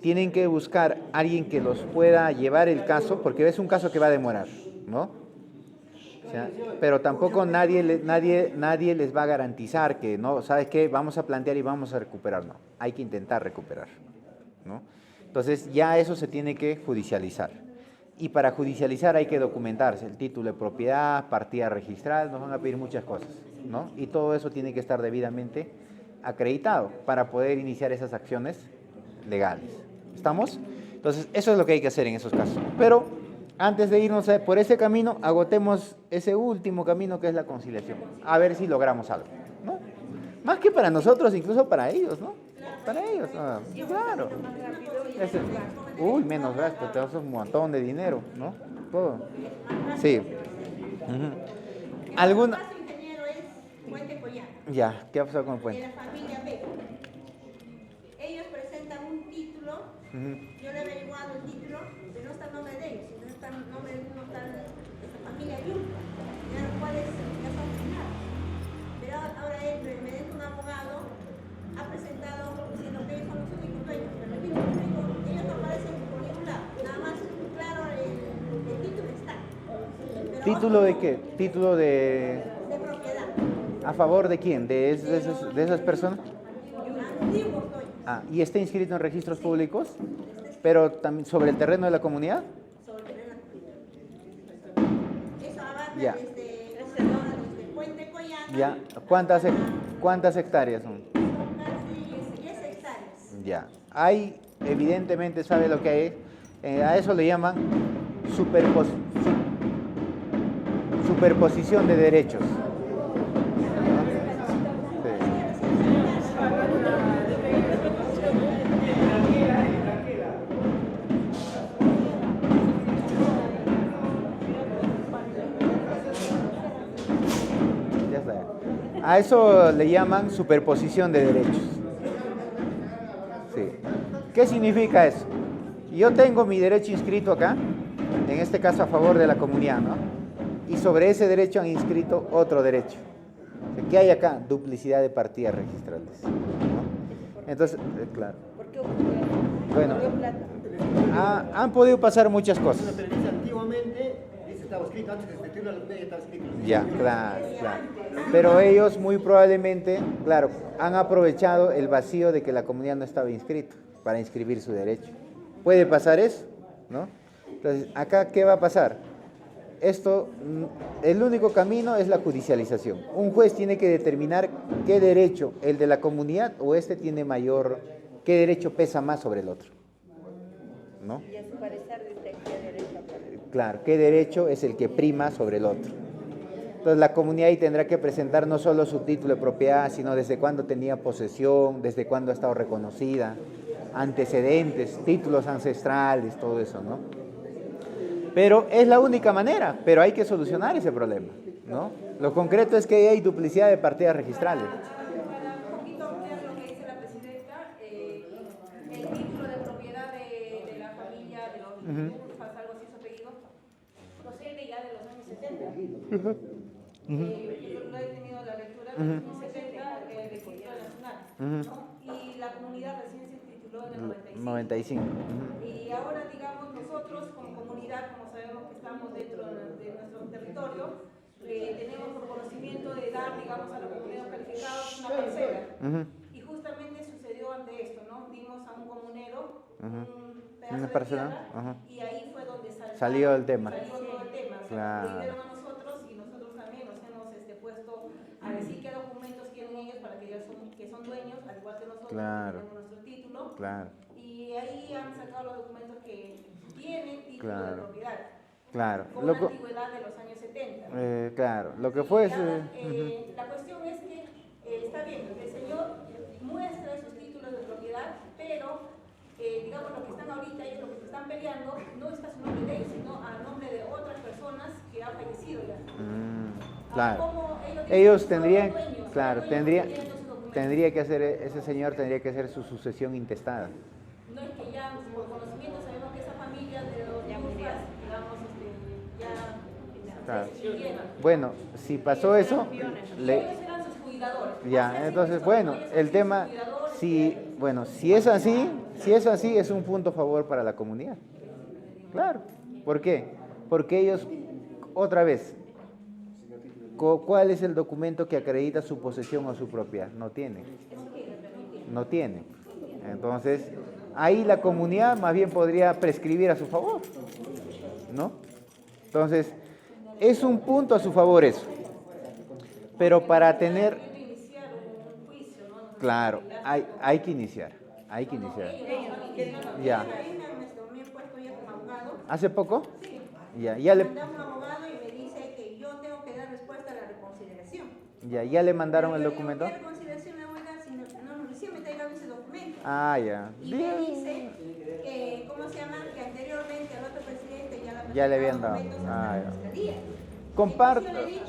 tienen que buscar a alguien que los pueda llevar el caso, porque es un caso que va a demorar, ¿no? O sea, pero tampoco nadie les va a garantizar que, no, ¿sabes qué? Vamos a plantear y vamos a recuperar. No, hay que intentar recuperar, ¿no? Entonces ya eso se tiene que judicializar. Y para judicializar hay que documentarse, el título de propiedad, partida registral, nos van a pedir muchas cosas, ¿no? Y todo eso tiene que estar debidamente acreditado para poder iniciar esas acciones legales. ¿Estamos? Entonces eso es lo que hay que hacer en esos casos. Pero antes de irnos por ese camino, agotemos ese último camino que es la conciliación. A ver si logramos algo, ¿no? Más que para nosotros, incluso para ellos, ¿no? Para ellos, claro. Menos gasto, te das un montón de dinero, ¿no? Todo. Sí. ¿Alguna? El caso ingeniero es Puente Collana. Ya, ¿qué ha pasado con el puente? De la familia B. Ellos presentan un título, yo le he averiguado el título, pero no está el nombre de ellos, sino está el nombre de una tal esa familia Yunca, de los cuales ya son finados. Pero ahora él, mediante un abogado, ha presentado diciendo que ellos son los únicos dueños, pero el título ellos no aparecen por ningún lado, nada más, claro, el título está. Pero ¿Título de qué? ¿Título de propiedad. ¿A favor de quién? ¿De esas personas? Antiguos dueños. Ah, ¿y está inscrito en registros públicos? ¿Pero también sobre el terreno de la comunidad? Sobre el terreno de la comunidad. Eso abarca Ya. desde Puente Collana. Ya. ¿Cuántas hectáreas son? Son casi 10 hectáreas. Ya. Hay, evidentemente, ¿sabe lo que hay? A eso le llaman superposición de derechos. A eso le llaman superposición de derechos. Sí. ¿Qué significa eso? Yo tengo mi derecho inscrito acá, en este caso a favor de la comunidad, ¿no? Y sobre ese derecho han inscrito otro derecho. ¿Qué hay acá? Duplicidad de partidas registrales, ¿no? Entonces, claro. Bueno, han podido pasar muchas cosas. Antiguamente Dice, estaba escrito antes de escribirlo, la comunidad ya estaba escrito. Ya, claro, claro. Pero ellos muy probablemente, claro, han aprovechado el vacío de que la comunidad no estaba inscrita para inscribir su derecho. Puede pasar eso, ¿no? Entonces, acá, ¿qué va a pasar? Esto, el único camino es la judicialización. Un juez tiene que determinar qué derecho, el de la comunidad o este tiene mayor, qué derecho pesa más sobre el otro, ¿no? Y a su parecer dice qué derecho aparece. Claro, qué derecho es el que prima sobre el otro. Entonces la comunidad ahí tendrá que presentar no solo su título de propiedad, sino desde cuándo tenía posesión, desde cuándo ha estado reconocida, antecedentes, títulos ancestrales, todo eso, ¿no? Pero es la única manera, pero hay que solucionar ese problema, ¿no? Lo concreto es que hay duplicidad de partidas registrales. Para un poquito ampliar lo que dice la presidenta, el título de propiedad de la familia, de los algo así su apellido, procede ya de los años 70. Yo lo he tenido la lectura de los años 70, el registro nacional, ¿no? Y la comunidad recién se tituló en el 95. Y ahora, digamos, nosotros como comunidad, como sabemos que estamos dentro de nuestro territorio, tenemos por conocimiento de dar, digamos, a los comuneros calificados una parcela. Y justamente sucedió ante esto, ¿no? Dimos a un comunero un pedazo Una de parcela, tierra y ahí fue donde salió el tema. Salió todo el tema. O sea, Claro. lo dieron a nosotros y nosotros también nos hemos puesto a decir qué documentos tienen ellos para que ellos que son dueños, al igual que nosotros, Claro. tenemos nuestro título. Claro. Y ahí han sacado los documentos que tienen título de Claro. propiedad. Claro. Con una antigüedad de los años 70. Claro, lo que fue es... La cuestión es que está bien, el señor muestra sus títulos de propiedad, pero digamos lo que están ahorita y lo que se están peleando no está su nombre de ellos, sino a nombre de otras personas que han fallecido ya. Claro. Como Ellos tendrían, son dueños, claro, son dueños que tienen sus documentos. tendría que hacer, ese señor tendría que hacer su sucesión intestada. No es que ya por conocimiento sabemos que esa familia de los Yufas, digamos, ya Claro. se extinguieron. Bueno, si pasó eso, Ellos eran sus cuidadores. ya, entonces, bueno, el tema, si es así, es un punto a favor para la comunidad. Claro. ¿Por qué? Porque ellos, otra vez, ¿cuál es el documento que acredita su posesión o su propiedad? No tiene. No tiene. Entonces, ahí la comunidad más bien podría prescribir a su favor, ¿no? Entonces, es un punto a su favor eso. Pero para tener... Claro, hay que iniciar. Ya. ¿Hace poco? Sí. Ya le... Mandamos a un abogado y me dice que yo tengo que dar respuesta a la reconsideración. Ya le mandaron Pero el yo digo, documento. ¿qué reconsideración me voy a dar si no recién me está llegando ese documento? Ah, ya. Y me dice que, ¿cómo se llama? Que anteriormente al otro presidente Ya le habían dado. documentos Ah, hasta la ya. fiscalía. Comparto. Entonces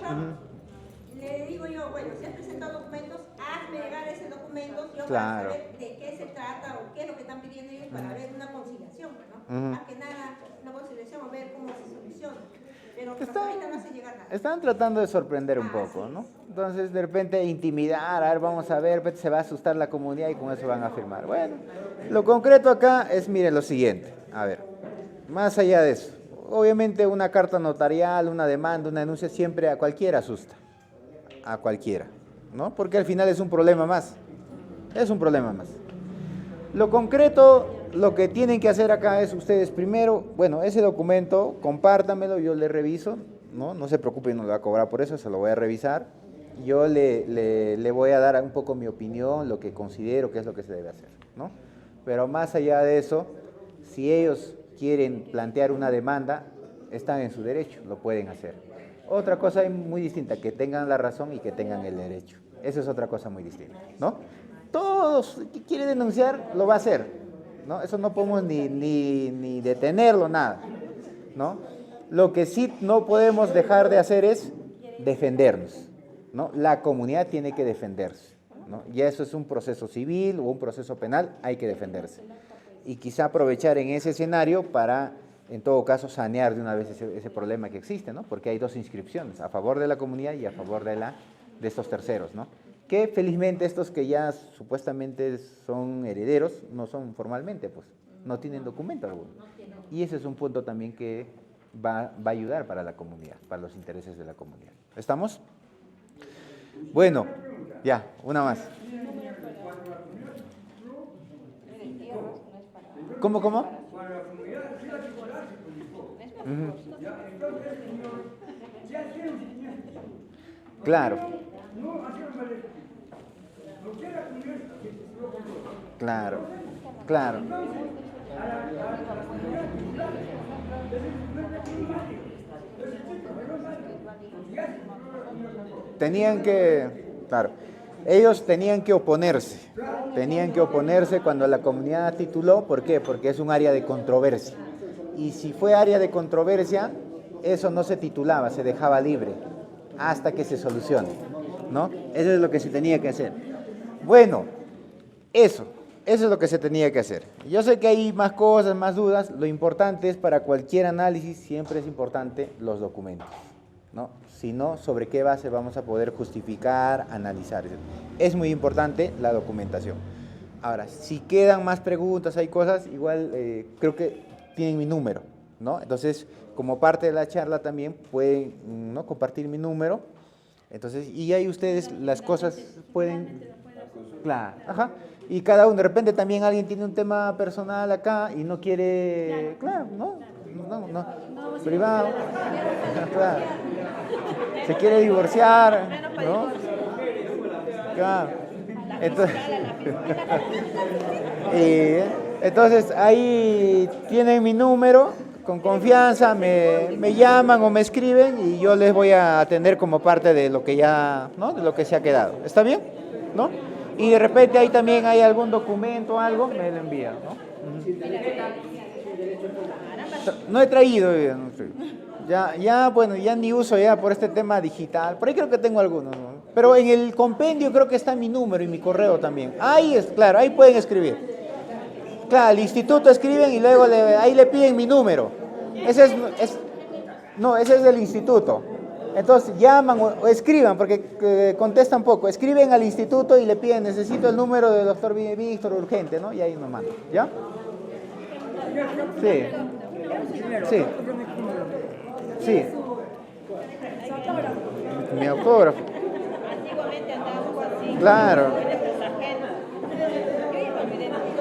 yo le digo yo, bueno, si has presentado documentos, hazme llegar ese documento, yo Claro. para saber de qué se trata o qué es lo que están pidiendo ellos para ver una conciliación, ¿no? Más que nada, una conciliación o ver cómo se soluciona. Pero hasta ahorita no se llega a nada. Están tratando de sorprender un poco, ¿no? Entonces, de repente, intimidar, a ver, vamos a ver, se va a asustar la comunidad y con eso van a firmar. Bueno, lo concreto acá es, miren, lo siguiente. A ver, más allá de eso, obviamente una carta notarial, una demanda, una denuncia, siempre a cualquiera asusta. A cualquiera, ¿no? Porque al final es un problema más. Es un problema más. Lo concreto, lo que tienen que hacer acá es ustedes primero, bueno, ese documento, compártamelo, yo le reviso, no se preocupen, no le va a cobrar por eso, se lo voy a revisar. Yo le voy a dar un poco mi opinión, lo que considero que es lo que se debe hacer, ¿no? Pero más allá de eso, si ellos quieren plantear una demanda, están en su derecho, lo pueden hacer. Otra cosa muy distinta, que tengan la razón y que tengan el derecho. Eso es otra cosa muy distinta, ¿no? Todos que quiere denunciar, lo va a hacer, ¿no? Eso no podemos ni detenerlo, nada, ¿no? Lo que sí no podemos dejar de hacer es defendernos, ¿no? La comunidad tiene que defenderse, ¿no? Ya eso es un proceso civil o un proceso penal, hay que defenderse. Y quizá aprovechar en ese escenario para, en todo caso, sanear de una vez ese problema que existe, ¿no? Porque hay dos inscripciones, a favor de la comunidad y a favor de estos terceros, ¿no? Que felizmente estos que ya supuestamente son herederos, no son formalmente, pues, no tienen documento alguno. Y ese es un punto también que va a ayudar para la comunidad, para los intereses de la comunidad. ¿Estamos? Bueno, ya, una más. ¿Cómo? Para la comunidad sí la titular se publicó. Ya, entonces, señor, ya hicieron 500. Claro. No hacían mal esto. No quiere la comunidad que se tituló con todo. Claro. Entonces, a la comunidad titular, no es primario. Entonces, sí, pero no es malo. Porque ya se tituló la comunidad con todo. Tenían que, claro, ellos tenían que oponerse cuando la comunidad tituló. ¿Por qué? Porque es un área de controversia. Y si fue área de controversia, eso no se titulaba, se dejaba libre hasta que se solucione, ¿no? Eso es lo que se tenía que hacer. Bueno, eso es lo que se tenía que hacer. Yo sé que hay más cosas, más dudas. Lo importante es, para cualquier análisis, siempre es importante los documentos, ¿no? Si no, ¿sobre qué base vamos a poder justificar, analizar? Es muy importante la documentación. Ahora, si quedan más preguntas, hay cosas, igual creo que tienen mi número, ¿no? Entonces, como parte de la charla también pueden, ¿no?, compartir mi número. Entonces, y ahí ustedes las cosas pueden... Claro, ajá. Y cada uno, de repente también alguien tiene un tema personal acá y no quiere... Claro, ¿no? Privado. Claro. Se quiere divorciar, ¿no? Claro. Entonces ahí tienen mi número, con confianza me llaman o me escriben y yo les voy a atender como parte de lo que ya, ¿no?, de lo que se ha quedado. ¿Está bien? ¿No? Y de repente ahí también hay algún documento o algo, me lo envían, ¿no? No he traído, bueno, ya ni uso ya por este tema digital. Por ahí creo que tengo algunos, ¿no? Pero en el compendio creo que está mi número y mi correo también. Ahí es, claro, ahí pueden escribir. Claro, al instituto escriben y luego ahí le piden mi número. Ese es del instituto. Entonces llaman o escriban, porque contestan poco. Escriben al instituto y le piden, necesito el número del doctor Víctor urgente, ¿no? Y ahí nos mandan, ¿ya? Sí. Sí. Mi autógrafo. Antiguamente andábamos así. Claro.